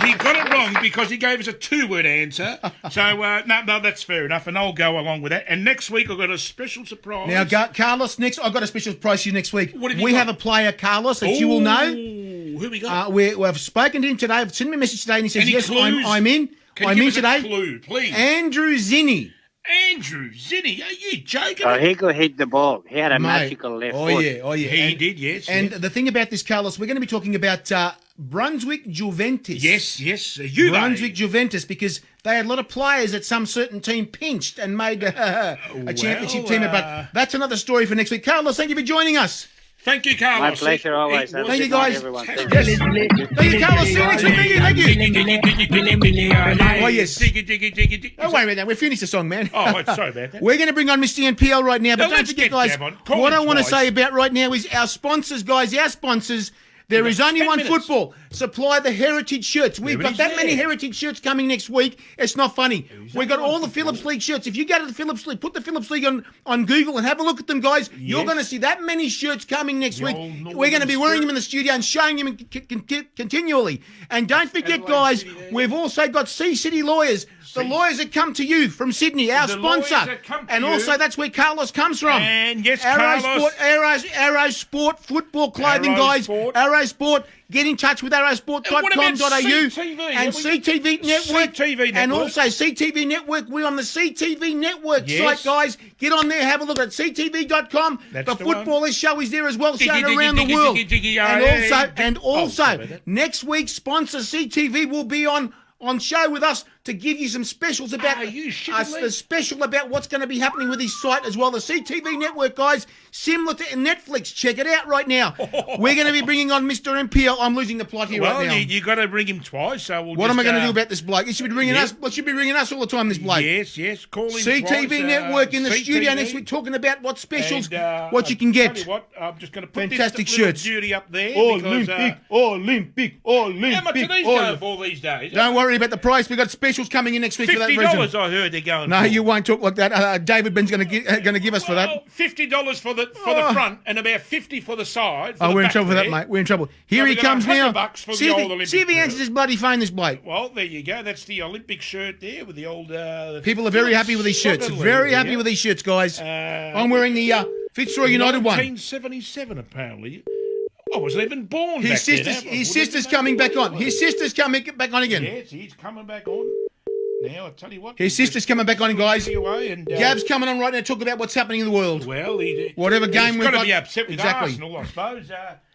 he got it wrong because he gave us a two-word answer. So, no, that's fair enough, and I'll go along with that. And next week, I've got a special surprise. Now, Carlos, I've got a special prize for you next week. What have you we got? have a player, Carlos, that you will know. Who we got? We've spoken to him today. I've sent him a message today, and he says, Any yes, clues? I'm in. Can I'm you in give us today. a clue, please? Andrew Zinni. Andrew Zinni, are you joking? Oh, he could hit the ball. He had a Mate. magical left Oh, foot. yeah. Oh, yeah. He did, yes. And yes. the thing about this, Carlos, we're going to be talking about Brunswick Juventus. Yes, you Brunswick Juventus, because they had a lot of players that some certain team pinched and made a championship team. But that's another story for next week. Carlos, thank you for joining us. Thank you, Carlos. My pleasure always. Have a Thank you, good night, guys. everyone. Yes. Thank you, Carlos. See you next week. Thank you. Oh, yes. Don't worry about that. We're finished the song, man. Oh, sorry about that. We're going to bring on Mr. NPL right now, but Now, don't let's forget, get guys, Gab on. Call what him I want to twice. say about right now is our sponsors, guys, our sponsors. There is only 10 one minutes. football. Supply the heritage shirts. We've There it got is that there. many heritage shirts coming next week. It's not funny. We've got all the Phillips League shirts. If you go to the Phillips League, put the Phillips League on Google and have a look at them, guys. You're going to see that many shirts coming next week. old Northern We're going to be wearing spirit. them in the studio and showing them continually. And don't forget, guys, we've also got Sea City Lawyers. The lawyers that come to you from Sydney, our The lawyers sponsor. that come to And you. also that's where Carlos comes from. And yes, Arrow Carlos. Sport, Arrow Sport football clothing, Arrow guys. Sport. Arrow Sport. Get in touch with And what about arrowsport.com.au CTV? and CTV Network. CTV And Network. also CTV Network. We're on the CTV Network Yes. site, guys. Get on there, have a look at ctv.com. That's The the one. Footballers Show is there as well, shown Diggy, around the diggy, world. diggy, diggy, And oh, also, sorry about that. next week's sponsor, CTV, will be on show with us to give you some specials about Are you shitting me? the special about what's going to be happening with his site as well. The CTV Network, guys, similar to Netflix. Check it out right now. We're going to be bringing on Mr. MPL. I'm losing the plot here Well, right now. you got to bring him twice. So we'll What just, am I going to do about this bloke? He should be ringing yeah. us. What should be ringing us all the time? This bloke. Yes. Call him CTV twice, Network in the CTV. studio next week, talking about what specials, And, what you can Tell get. you what, I'm just going to put Fantastic this little shirts. beauty up there. because, Olympic. how much are these going for these days? Don't worry about the price. We've got specials coming in next week for that reason. $50 I heard they're going No, for. you won't talk like that. David Ben's going to give us for that. Well, $50 for the front and about $50 for the side. For Oh, the we're in back trouble for that, there. mate. We're in trouble. Here So he we got comes now. $100 for See the if, old he, Olympic see if he shirt. answers his bloody phone, this bloke. Well, there you go. That's the Olympic shirt there with the old... People are very happy with these shirts. Slugger Very leather happy there. with these shirts, guys. I'm wearing the Fitzroy United one. 1977, apparently. I wasn't even born His back then. his sister's coming back on. His sister's coming back on again. Yes, he's coming back on. Now, I tell you what. His sister's coming back on, guys. Away and, Gab's coming on right now to talk about what's happening in the world. Well, Whatever game he's we've got to got. be upset with Exactly. Arsenal, I suppose.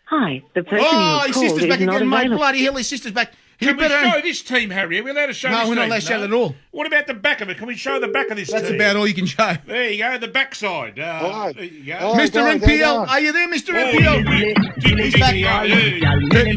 Hi, the person Oh, you have his called sister's is back not again, mate. available. Bloody hell, his sister's back. He Can we better. show this team, Harry? Are we allowed to show No, this we're not team? allowed to show it at all. What about the back of it? Can we show the back of this That's team? about all you can show. There you go, the backside. Hello. There you go. Hello. Mr. guys, how you MPL, going? are you there, Mr. Oh, MPL? He's back. There we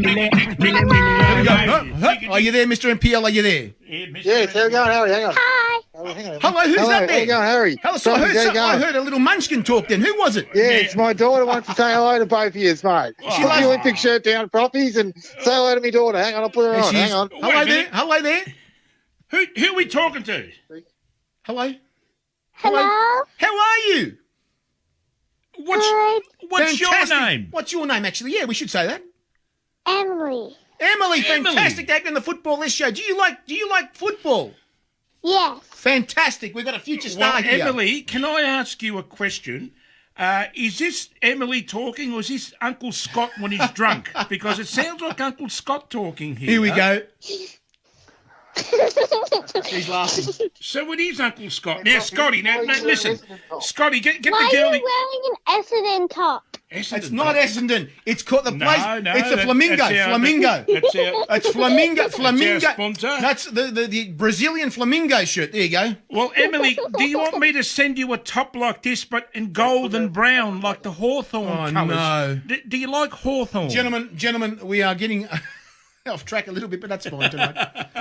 go. Are you there, Mr. MPL? Are you there? Yes, how you going, Harry? Hang on. Hi. Hang on. Hello, who's Hello, that how there? you going, Harry? Hello, so How you I going? heard a little munchkin talk then. Who was it? Yeah, it's my daughter wants to say hello to both of you, mate. She Put loves- the Olympic shirt down, proffies, and say hello to my daughter. Hang on, I'll put her There on. she is. Hang on. Hello Wait a there. minute. Hello there. Who are we talking to? Hello. Hello. How are you? What's your Fantastic. name? What's your name, actually? Yeah, we should say that. Emily. Emily, Emily. fantastic to have you on the Football List Show. Do you like football? Yes. Fantastic. We've got a future star Well, here. Emily, can I ask you a question? Is this Emily talking, or is this Uncle Scott when he's drunk? Because it sounds like Uncle Scott talking here. Here we go. He's laughing. So it is Uncle Scott. Now, Scotty, now listen. Scotty, get Why the are girl. you wearing an Essendon top? It's not Essendon. It's called the place. No, it's a flamingo. Flamingo. It's flamingo. Flamingo. sponsor. That's the Brazilian flamingo shirt. There you go. Well, Emily, do you want me to send you a top like this, but in gold and brown, like the Hawthorn colours? No. Do you like Hawthorn? Gentlemen, we are getting off track a little bit, but that's fine tonight.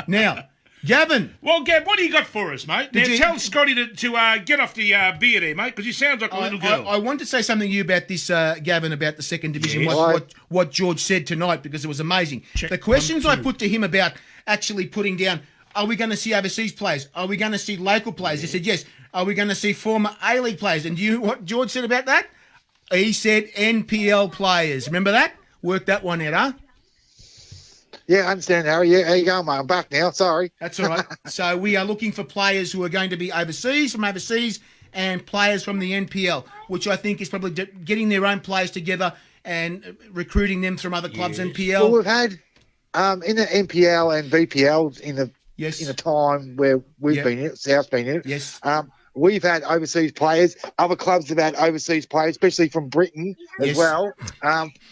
Now, Gavin. Well, Gav, what do you got for us, mate? Now, Did you- tell Scotty to get off the beer there, mate, because he sounds like a little girl. I want to say something to you about this, Gavin, about the second division, Yes. what George said tonight, because it was amazing. Check the questions 1, I 2. put to him about actually putting down, are we going to see overseas players? Are we going to see local players? He said yes. Are we going to see former A-League players? And do you know what George said about that? He said NPL players. Remember that? Work that one out, huh? Yeah, I understand, Harry. Yeah, there you go, mate. I'm back now. Sorry. That's all right. So we are looking for players who are going to be from overseas, and players from the NPL, which I think is probably getting their own players together and recruiting them from other clubs. NPL. Well, we've had in the NPL and VPL in the time where we've been in it, South's been in it. Yes. We've had overseas players. Other clubs have had overseas players, especially from Britain as well.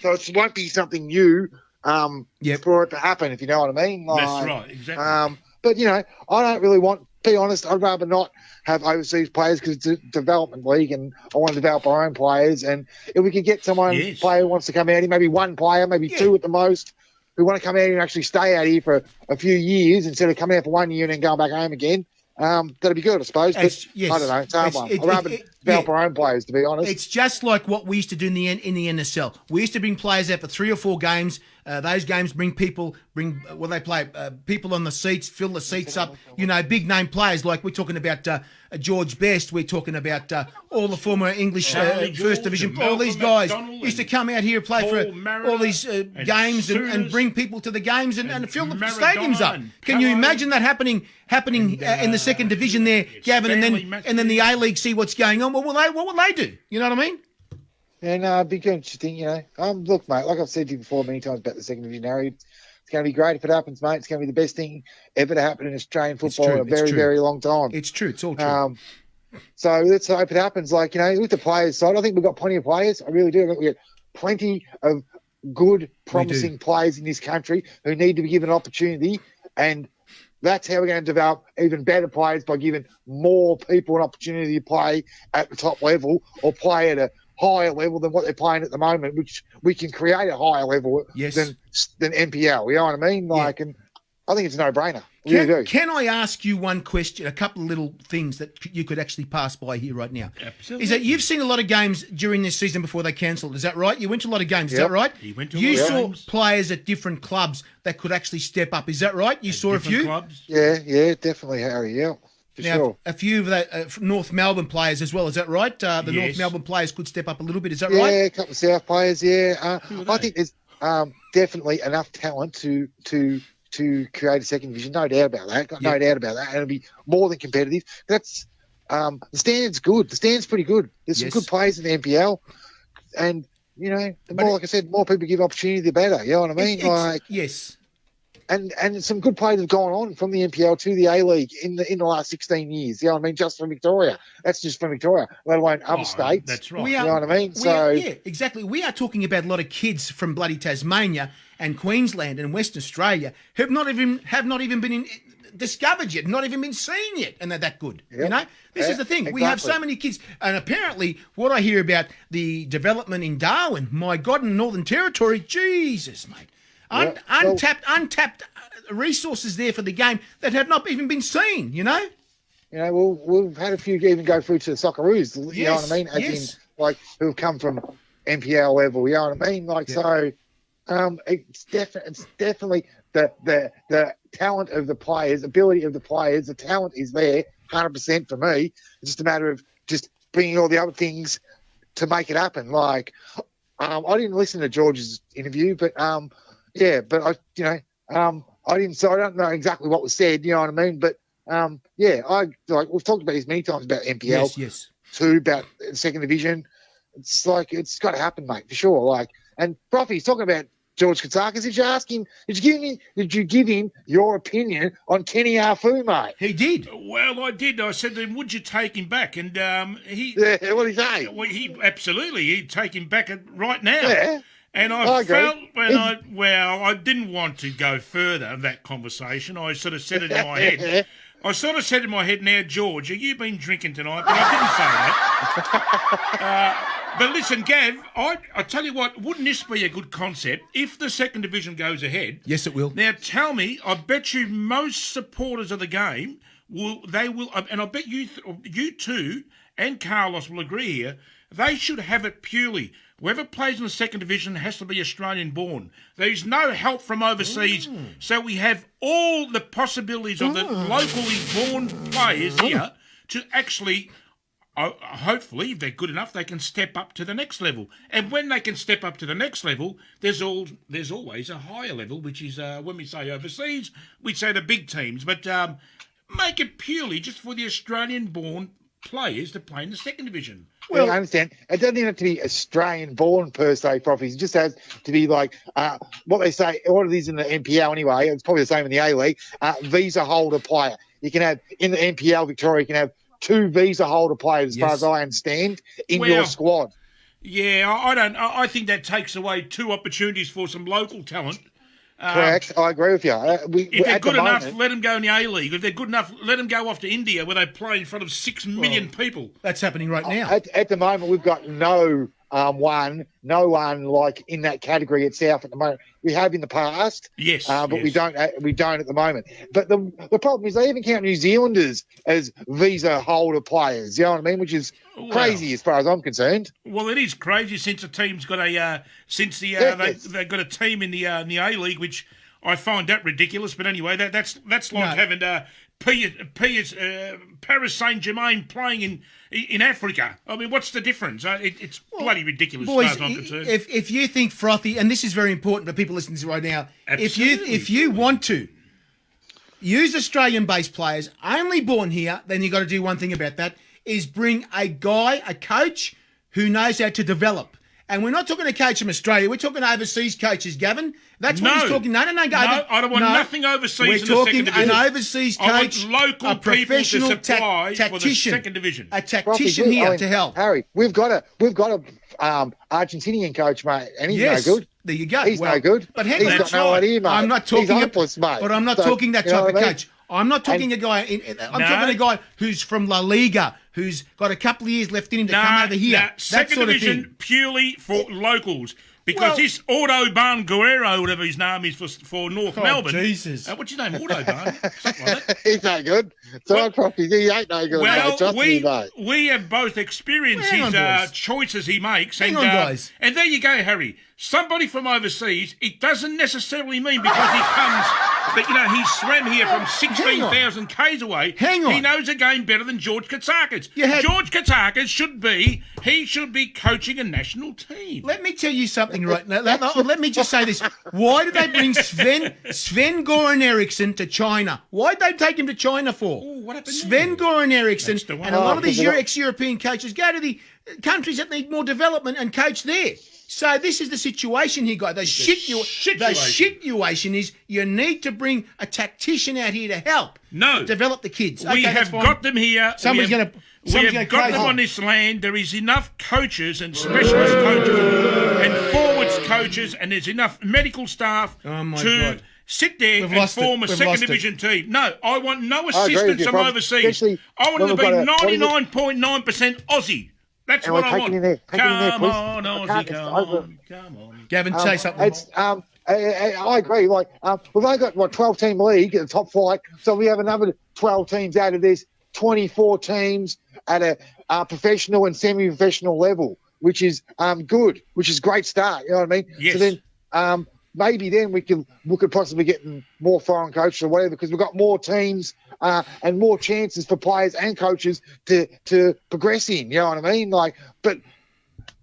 So it won't be something new for it to happen, if you know what I mean. That's right, exactly. But, I don't really be honest, I'd rather not have overseas players because it's a development league and I want to develop our own players. And if we could get player who wants to come out here, maybe one player, maybe two at the most, who want to come out here and actually stay out here for a few years instead of coming out for 1 year and then going back home again, that'd be good, I suppose. But I don't know. It's a hard one. I'd rather develop our own players, to be honest. It's just like what we used to do in the NSL. We used to bring players out for 3 or 4 games. Those games bring people on the seats, fill the seats up. Big name players like we're talking about George Best. We're talking about all the former English First Division. All these guys used to come out here and play for all these games and bring people to the games and fill the stadiums up. Can you imagine that happening in the second division there, Gavin? And then the A-League see what's going on. What will they do? You know what I mean? And it'd be interesting, Look, mate, like I've said to you before many times about the second division, Harry, it's going to be great if it happens, mate. It's going to be the best thing ever to happen in Australian football in a very, very long time. It's true. It's all true. So let's hope it happens. With the players side, I think we've got plenty of players. I really do. I think we've got plenty of good, promising players in this country who need to be given an opportunity. And that's how we're going to develop even better players, by giving more people an opportunity to play at the top level or play at a higher level than what they're playing at the moment, which we can create a higher level than NPL. You know what I mean? And I think it's a no-brainer. Can I ask you one question, a couple of little things that you could actually pass by here right now? Absolutely. Is that you've seen a lot of games during this season before they cancelled, is that right? You went to a lot of games, is that right? He went to you a lot of saw games. players at different clubs that could actually step up, is that right? You saw a few? Clubs. Yeah, definitely, Harry, for sure. A few of the North Melbourne players as well, is that right? The North Melbourne players could step up a little bit, is that right? Yeah, a couple of South players, I think there's definitely enough talent to create a second division, no doubt about that. Got no doubt about that. And it'll be more than competitive. That's the standard's good. The standard's pretty good. There's some good players in the NPL, and the more, like I said, more people give opportunity, the better. You know what I mean? Yes. And some good players have gone on from the NPL to the A-League in the last 16 years. You know what I mean? Just from Victoria. That's just from Victoria, let alone other states. That's right. You know what I mean? Exactly. We are talking about a lot of kids from bloody Tasmania and Queensland and Western Australia who have not even been discovered yet, not even been seen yet, and they're that good. Yep. This is the thing. We have so many kids, and apparently, what I hear about the development in Darwin, my God, in the Northern Territory, Jesus, mate. Untapped resources there for the game that have not even been seen, we've had a few even go through to the Socceroos, you know what I mean? As in, who have come from NPL level, you know what I mean? So it's definitely the talent of the players, ability of the players, the talent is there, 100% for me. It's just a matter of just bringing all the other things to make it happen. I didn't listen to George's interview, but I didn't, so I don't know exactly what was said, you know what I mean? But we've talked about this many times about NPL, yes. too, about the second division. it's like it's got to happen, mate, for sure. Like, and Profi's talking about George Katsakis. Did you ask him? Did you give him your opinion on Kenny Afu, mate? He did. Well, I did. I said to him, would you take him back? And he... Yeah, what did he say? Well, he'd take him back right now. Yeah. And I felt I didn't want to go further in that conversation. I sort of said it in my head. I sort of said in my head, now, George, have you been drinking tonight? But I didn't say that. But listen, Gav, I tell you what, wouldn't this be a good concept if the second division goes ahead? Yes, it will. Now, tell me, I bet you most supporters of the game will, and I bet you two and Carlos will agree here, they should have it purely. Whoever plays in the second division has to be Australian born. There's no help from overseas. So we have all the possibilities of the locally born players here to actually, hopefully, if they're good enough, they can step up to the next level. And when they can step up to the next level, there's always a higher level, which is, when we say overseas, we say the big teams. But make it purely just for the Australian born players to play in the second division. Well, I understand. It doesn't even have to be Australian-born per se, Profis. It just has to be like what they say. What it is in the NPL anyway. It's probably the same in the A-League. Visa holder player. You can have in the NPL Victoria. You can have 2 visa holder players, as far as I understand, in your squad. Yeah, I don't. I think that takes away 2 opportunities for some local talent. Correct. I agree with you. If they're good enough, let them go in the A-League. If they're good enough, let them go off to India where they play in front of 6 million people. That's happening right now. At the moment, we've got no one like in that category at South at the moment. We have in the past, but we don't at the moment. But the problem is they even count New Zealanders as visa holder players. You know what I mean? Which is crazy as far as I'm concerned. Well, it is crazy since the team's got they've got a team in the A-League, which I find that ridiculous. But anyway, that's like having Paris Saint-Germain playing in Africa. I mean, what's the difference? It's bloody ridiculous boys, as far as I'm concerned. If you think frothy, and this is very important for people listening to this right now, Absolutely. if you want to use Australian-based players only born here, then you've got to do one thing about that, is bring a coach who knows how to develop. And we're not talking a coach from Australia. We're talking overseas coaches, Gavin. That's what he's talking. No. I don't want nothing overseas in the second division. We're talking an overseas coach, I want local a professional people to supply for the second division. A tactician here to help. Harry, we've got a Argentinian coach, mate, and he's no good. There you go. He's no good. But he's got no idea, mate. I'm not talking he's hopeless, mate. But I'm not talking that type of coach. I'm not talking a guy. I'm talking a guy who's from La Liga, who's got a couple of years left in him to come over here. Second division purely for locals. Because this Autobahn Guerrero, whatever his name is for North Melbourne. Jesus. What's his name? Autobahn? Something like that. He's no good. He ain't no good. Well, we have both experienced his choices he makes. Hang on, guys. And there you go, Harry. Somebody from overseas, it doesn't necessarily mean because he comes that, he swam here from 16,000 k's away. Hang on. He knows the game better than George Katsakis. George Katsakis should be coaching a national team. Let me tell you something right now. Let me just say this. Why did they bring Sven Goran Eriksson to China? Why did they take him to China for? Oh, what happened Sven Goran Eriksson and a lot of these ex-European coaches go to the countries that need more development and coach there. So this is the situation here, guys. The situation is you need to bring a tactician out here to help develop the kids. We have got them here. Somebody's going to We have got them on this land. There is enough coaches and specialist coaches and forwards coaches, and there's enough medical staff to sit there and form a second division team. No, I want no assistance from overseas. I want them to be 99.9% Aussie. That's what I want. Come on, Aussie, come on. Gavin, say something. I agree. Like we've only got 12-team league at the top flight, so we have another 12 teams out of this. 24 teams at a professional and semi-professional level, which is good, which is a great start. You know what I mean? Yes. So then maybe then we could possibly get more foreign coaches or whatever, because we've got more teams and more chances for players and coaches to progress in. You know what I mean? But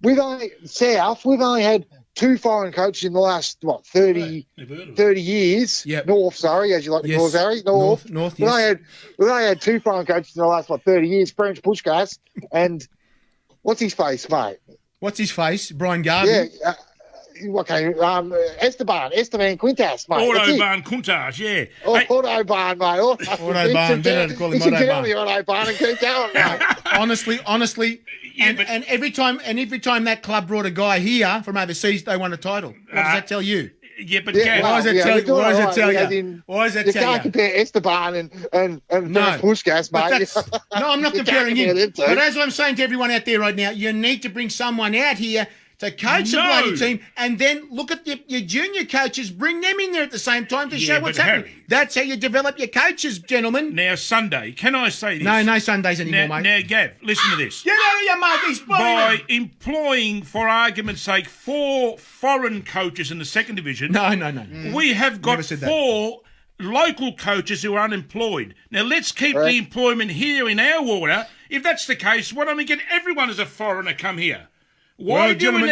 we've only had 2 foreign coaches in the last 30 years. Yep. North, sorry, as you like to call it, Harry. North. Yes. We only had 2 foreign coaches in the last 30 years. French Pushkas and what's his face, mate? What's his face? Brian Garden. Yeah. Okay, Esteban Quintas, mate. Autobahn Kuntas, yeah. Hey, Autobahn, mate. Autobahn, better to call him You should get Autobahn. on the Autobahn and keep going, mate. Honestly, Yeah, and, but- and every time that club brought a guy here from overseas, they won a title. What does that tell you? yeah, but Yeah, Gav, Why does it yeah, tell we're you? doing Why does all it tell right, as you? in, Why does that You tell can't you? compare Esteban and No, Pushkas, but mate. that's, no, I'm not You can't comparing him. compare them two. But as I'm saying to everyone out there right now, you need to bring someone out here to coach the No. bloody team, and then look at your junior coaches, bring them in there at the same time to Yeah, show what's but happening. Harry- That's how you develop your coaches, gentlemen. now Sunday, can I say this? No Sundays anymore, Now, mate. now, Gav, listen to this. Get out of your mouth, he's By spoiling. employing, for argument's sake, 4 foreign coaches in the second division, No. we have got Never said that. 4 local coaches who are unemployed. Now, let's keep Right. the employment here in our water. If that's the case, why don't we get everyone as a foreigner come here? Why Well, do gentlemen-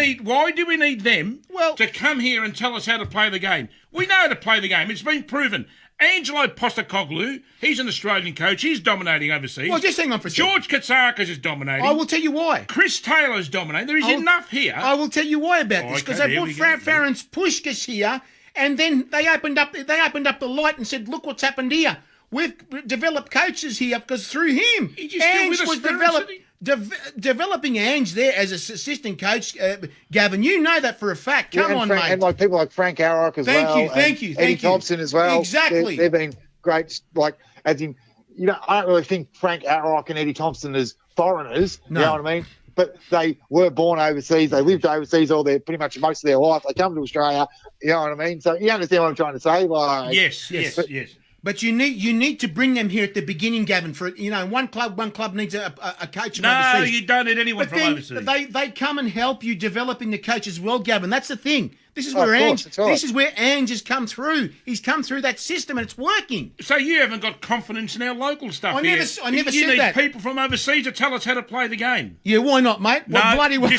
we need them to come here and tell us how to play the game? We know how to play the game. It's been proven. Angelo Postecoglou, he's an Australian coach. He's dominating overseas. Well, just hang on for a second. George Katsakis is dominating. I will tell you why. Chris Taylor's dominating. There is I will- enough here. I will tell you why about this, Okay, because they here brought we go. Ferenc Puskás here, and then they opened up the light and said, "Look what's happened here. We've developed coaches here because through him, He's just still Ange with us, was Ferenc, isn't developing Ange there as assistant coach. Gavin, you know that for a fact. Come on, mate. And like people like Frank Arrock as Thank well. you, thank and you, Eddie thank you. Thompson as well. Exactly. They've been great. Like, as in, I don't really think Frank Arrock and Eddie Thompson as foreigners. No. You know what I mean? But they were born overseas. They lived overseas pretty much most of their life. They come to Australia. You know what I mean? So you understand what I'm trying to say? Like, yes. But you need to bring them here at the beginning, Gavin. For one club needs a coach from No, overseas. you don't need anyone But from then overseas. they come and help you developing the coach as well, Gavin. That's the thing. This is Oh, where of course, Ange. that's right. This is where Ange has come through. He's come through that system and it's working. So you haven't got confidence in our local stuff I here. never you said need that. people from overseas to tell us how to play the game. Yeah, why not, mate? No, Well, bloody well.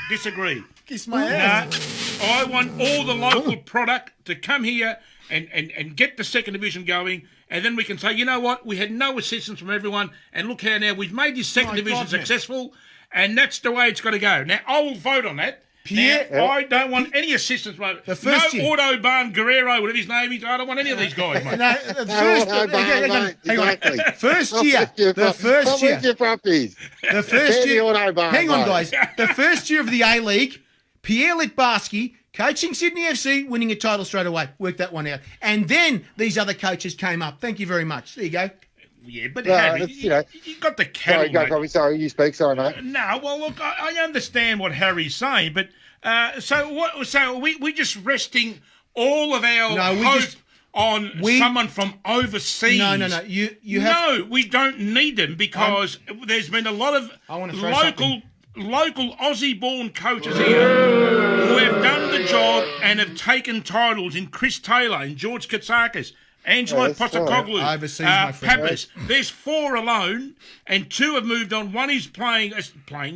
disagree. Kiss my No, ass. I want all the local product to come here and get the second division going, and then we can say, you know what, we had no assistance from everyone, and look how now we've made this second My division God, man. successful, and that's the way it's got to go. Now, I will vote on that. Pierre- Now, I don't want any assistance, mate. The first no year- Autobahn Guerrero, whatever his name is. I don't want any of these guys, mate. No, the first, no, hang on. exactly. First year, the first year, Your puppies. the first They're year. the Autobahn, Hang on, mate. guys. The first year of the A League, Pierre Litbarski coaching Sydney FC, winning a title straight away. Worked that one out, and then these other coaches came up. Thank you very much. There you go. Yeah, but No, Harry, it's, you got the cattle, Sorry, go, mate. Bobby. Sorry, you speak. Sorry, mate. No, well, look, I understand what Harry's saying, but so what? So we just resting all of our No, we hope just- on someone from overseas. No. You have. No, we don't need them because there's been a lot of I wanna throw local Aussie-born coaches here who have done the job and have taken titles in Chris Taylor and George Katsakis. Angelo Yes, Postecoglou, Overseas, my friend. Pappas. There's 4 alone, and 2 have moved on. One is playing.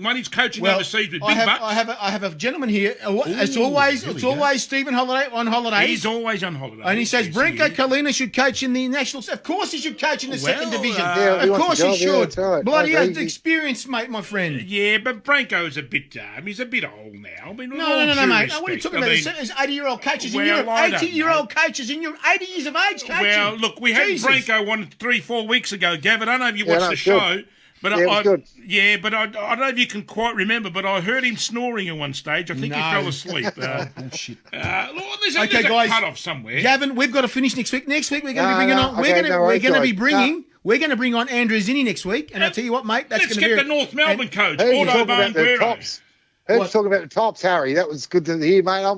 One is coaching overseas with big bucks. I have a gentleman here. It's here we always go. Stephen Holiday on holidays. He's always on holiday. And he says Yes, Brinko is. Kalina should coach in the nationals. Of course he should coach in the second division. Yeah, he of wants course a he job, yeah, should. that's right. Bloody I has agree. experience, mate, my friend. Yeah, but Branko's a bit. He's a bit old now. I mean, with all No, due mate. respect, What are you talking I about? mean, There's 80-year-old coaches in well, Europe. I don't 80-year-old coaches in Europe. 80 years of age coaching. well, look, we had Jesus. Branko on 3-4 weeks ago, Gavin. I don't know if you Yeah, watched no, the it's show. good. But Yeah, it was good. I don't know if you can quite remember, but I heard him snoring at one stage. I think No. he fell asleep. Bullshit. Look, there's Okay, a guys. cut off somewhere. Gavin, we've got to finish next week. Next week we're going to be bringing No, on. okay, We're going to no we're worries, going to be guys. bringing. We're going to bring on Andrew Zinni next week, and I'll tell you what, mate. That's Let's going to get be the North Melbourne coach, Heard you talking Autobahn about the Guerrero. tops. Heard you What? talking about the tops, Harry. That was good to hear, mate. I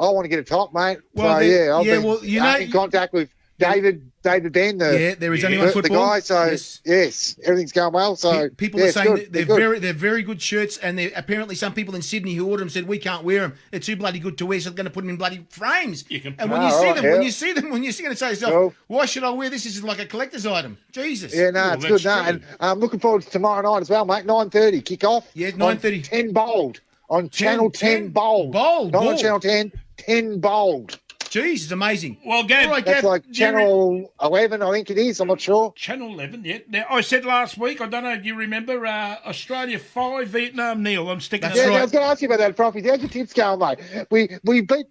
want to get a top, mate. Well, So, then- I've yeah, been well, you know- in contact with David Ben, Yeah, there is only one the football. guy. So yes, everything's going well. So People yeah, are it's saying good. they're good. very good shirts, and apparently some people in Sydney who ordered them said we can't wear them. They're too bloody good to wear, so they're going to put them in bloody frames. You can- And when Oh, you see right, them, yeah. when you see them, you're going to say to yourself, Well- why should I wear this? This is like a collector's item. Jesus. Yeah, no, Well, it's that's good. No, true. and I'm looking forward to tomorrow night as well, mate. 9:30 kick off. Yeah, on 9:30. 10 Bold on Channel 10 Bold. Bold, Not on bold. Channel 10. 10 Bold. Jeez, it's amazing. Well, Gav, All right, That's Gav, like Channel 11, I think it is. I'm not sure. Channel 11, yeah. Now, I said last week, I don't know if you remember, Australia 5, Vietnam 0. I'm sticking That's to Yeah, that. right. I was going to ask you about that, Profi. How's your tips going, mate? We beat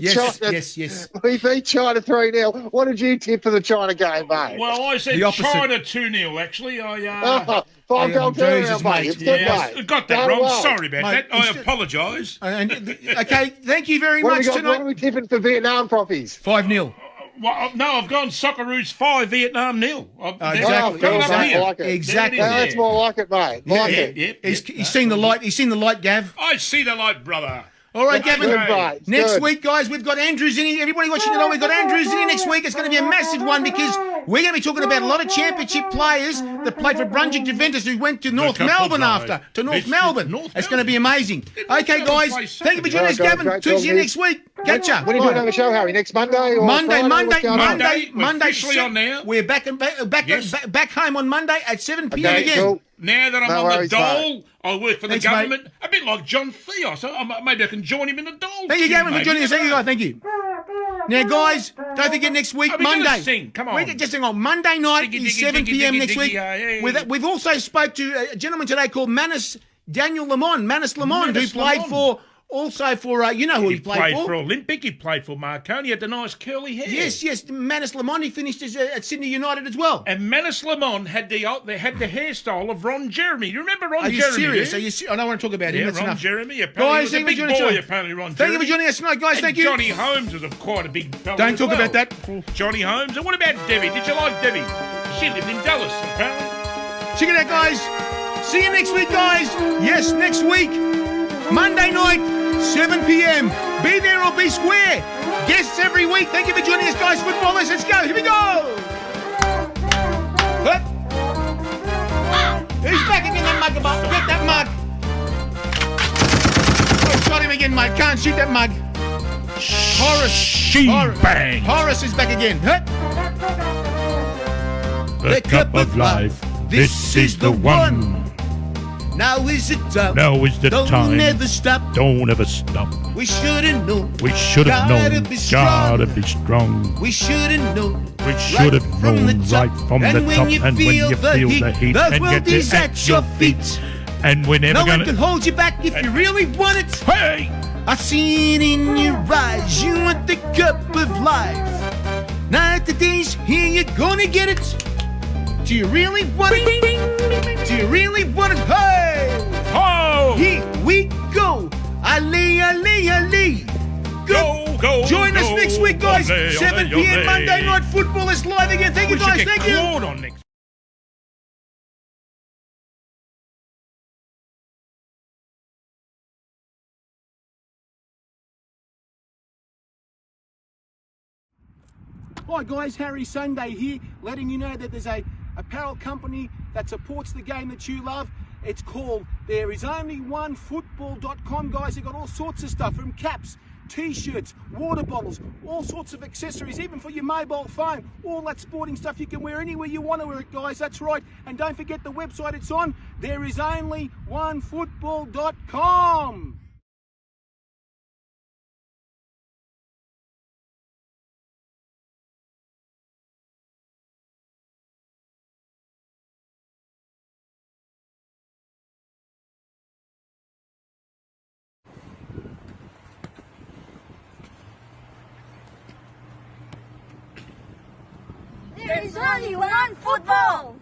Yes, China. yes. We beat China 3-0. What did you tip for the China game, mate? Well, I said The opposite. China 2-0, actually. I 5-goal Jesus, turnaround, mate. mate. It's good, yes, mate. got that Done wrong. well. Sorry about Mate, that. I instead- apologise. Okay, thank you very What much are tonight. we tipping for Vietnam, Profis? 5-0. Well, no, I've gone Socceroos 5, Vietnam 0. Exactly. I've got it up I here. like it. Exactly. There it No, is, that's yeah. more like it, mate. Like it. Yep, He's seen the light. He's seen the light, Gav. I see the light, brother. All right, That's Gavin. good, mate. It's Next good. week, guys, we've got Andrews in here. Everybody watching tonight, we've got Andrews in here next week. It's going to be a massive one because we're going to be talking about a lot of championship players that played for Brunswick Juventus who went to North couple Melbourne guys. after. To North This is Melbourne. North It's going to be amazing. Okay, Melbourne guys, plays thank you for joining us, All right, Gavin. guys, Talk to you great next week. Catch ya. When are you doing another show, Harry? Next Monday? Or Monday, Friday? Monday, What's going on? Monday, We're Monday. officially on now. We're back Yes. back home on Monday at 7 p.m. Okay, again. cool. Now that I'm No on the worries, dole, I work for the Thanks, mate. government. A bit like John Theos. Maybe I can join him in the dole. Thank you, team, Gavin, for maybe. joining us. Thank you, guys. Thank you. Now, guys, don't forget next week, Are we gonna Monday. sing? Come on. We're just hang on. Monday night Diggy, is diggy, 7 diggy, p.m. diggy, next diggy, week. yeah. We've also spoke to a gentleman today called Daniel Lamont, Manus Lamont, who Manus played Lamont. for you know who he played for. Olympic. He played for Marconi. He had the nice curly hair. Yes, Manus Lamont. He finished at Sydney United as well. And Manus Lamont had the hairstyle of Ron Jeremy. You remember Ron Are Jeremy? you serious? do Are you? you? I don't want to talk about him. Yeah, That's Ron enough. Jeremy. Apparently Guys, he was a thank you big for joining boy, us. apparently, Ron Thank Jeremy. you for joining us tonight, guys. And Thank you. Johnny Holmes was quite a big fella. Don't as talk well. about that. Johnny Holmes. And what about Debbie? Did you like Debbie? She lived in Dallas, apparently. Check it out, guys. See you next week, guys. Yes, next week. Monday night, 7 p.m. Be there or be square. Guests every week. Thank you for joining us, guys. Footballers, let's go. Here we go. Huh? Who's back again, that mug? Get that mug. Oh, shot him again, mate. Can't shoot that mug. Horace. Bang. Horace is back again. Huh? The cup of life. This is the one. Now is the time. Now is the Don't time. never stop. Don't ever stop. We should have known. We should have Gotta known. be strong. Gotta be strong. We should have known. We should have known right from the And when top. you And when feel you the feel heat, the heat, the and world get is it at your feet. And we're never No one gonna. can hold you back if you really want it. Hey! I see it in your eyes. You want the cup of life. Now that the day's here, you're gonna get it. Do you really want it? Do you really want it? Hey! Oh! Here we go. Ali, Ali, Ali. Go! Join us next week, guys. Ole, 7 ole, p.m. ole. Monday Night Football is live again. Thank you, We should guys. get Thank you. Claude on next. Hi guys, Harry Sunday here, letting you know that there's a apparel company that supports the game that you love. It's called thereisonlyonefootball.com, guys. They've got all sorts of stuff from caps, t-shirts, water bottles, all sorts of accessories, even for your mobile phone. All that sporting stuff you can wear anywhere you want to wear it, guys. That's right. And don't forget the website it's on, thereisonlyonefootball.com. There is only one football.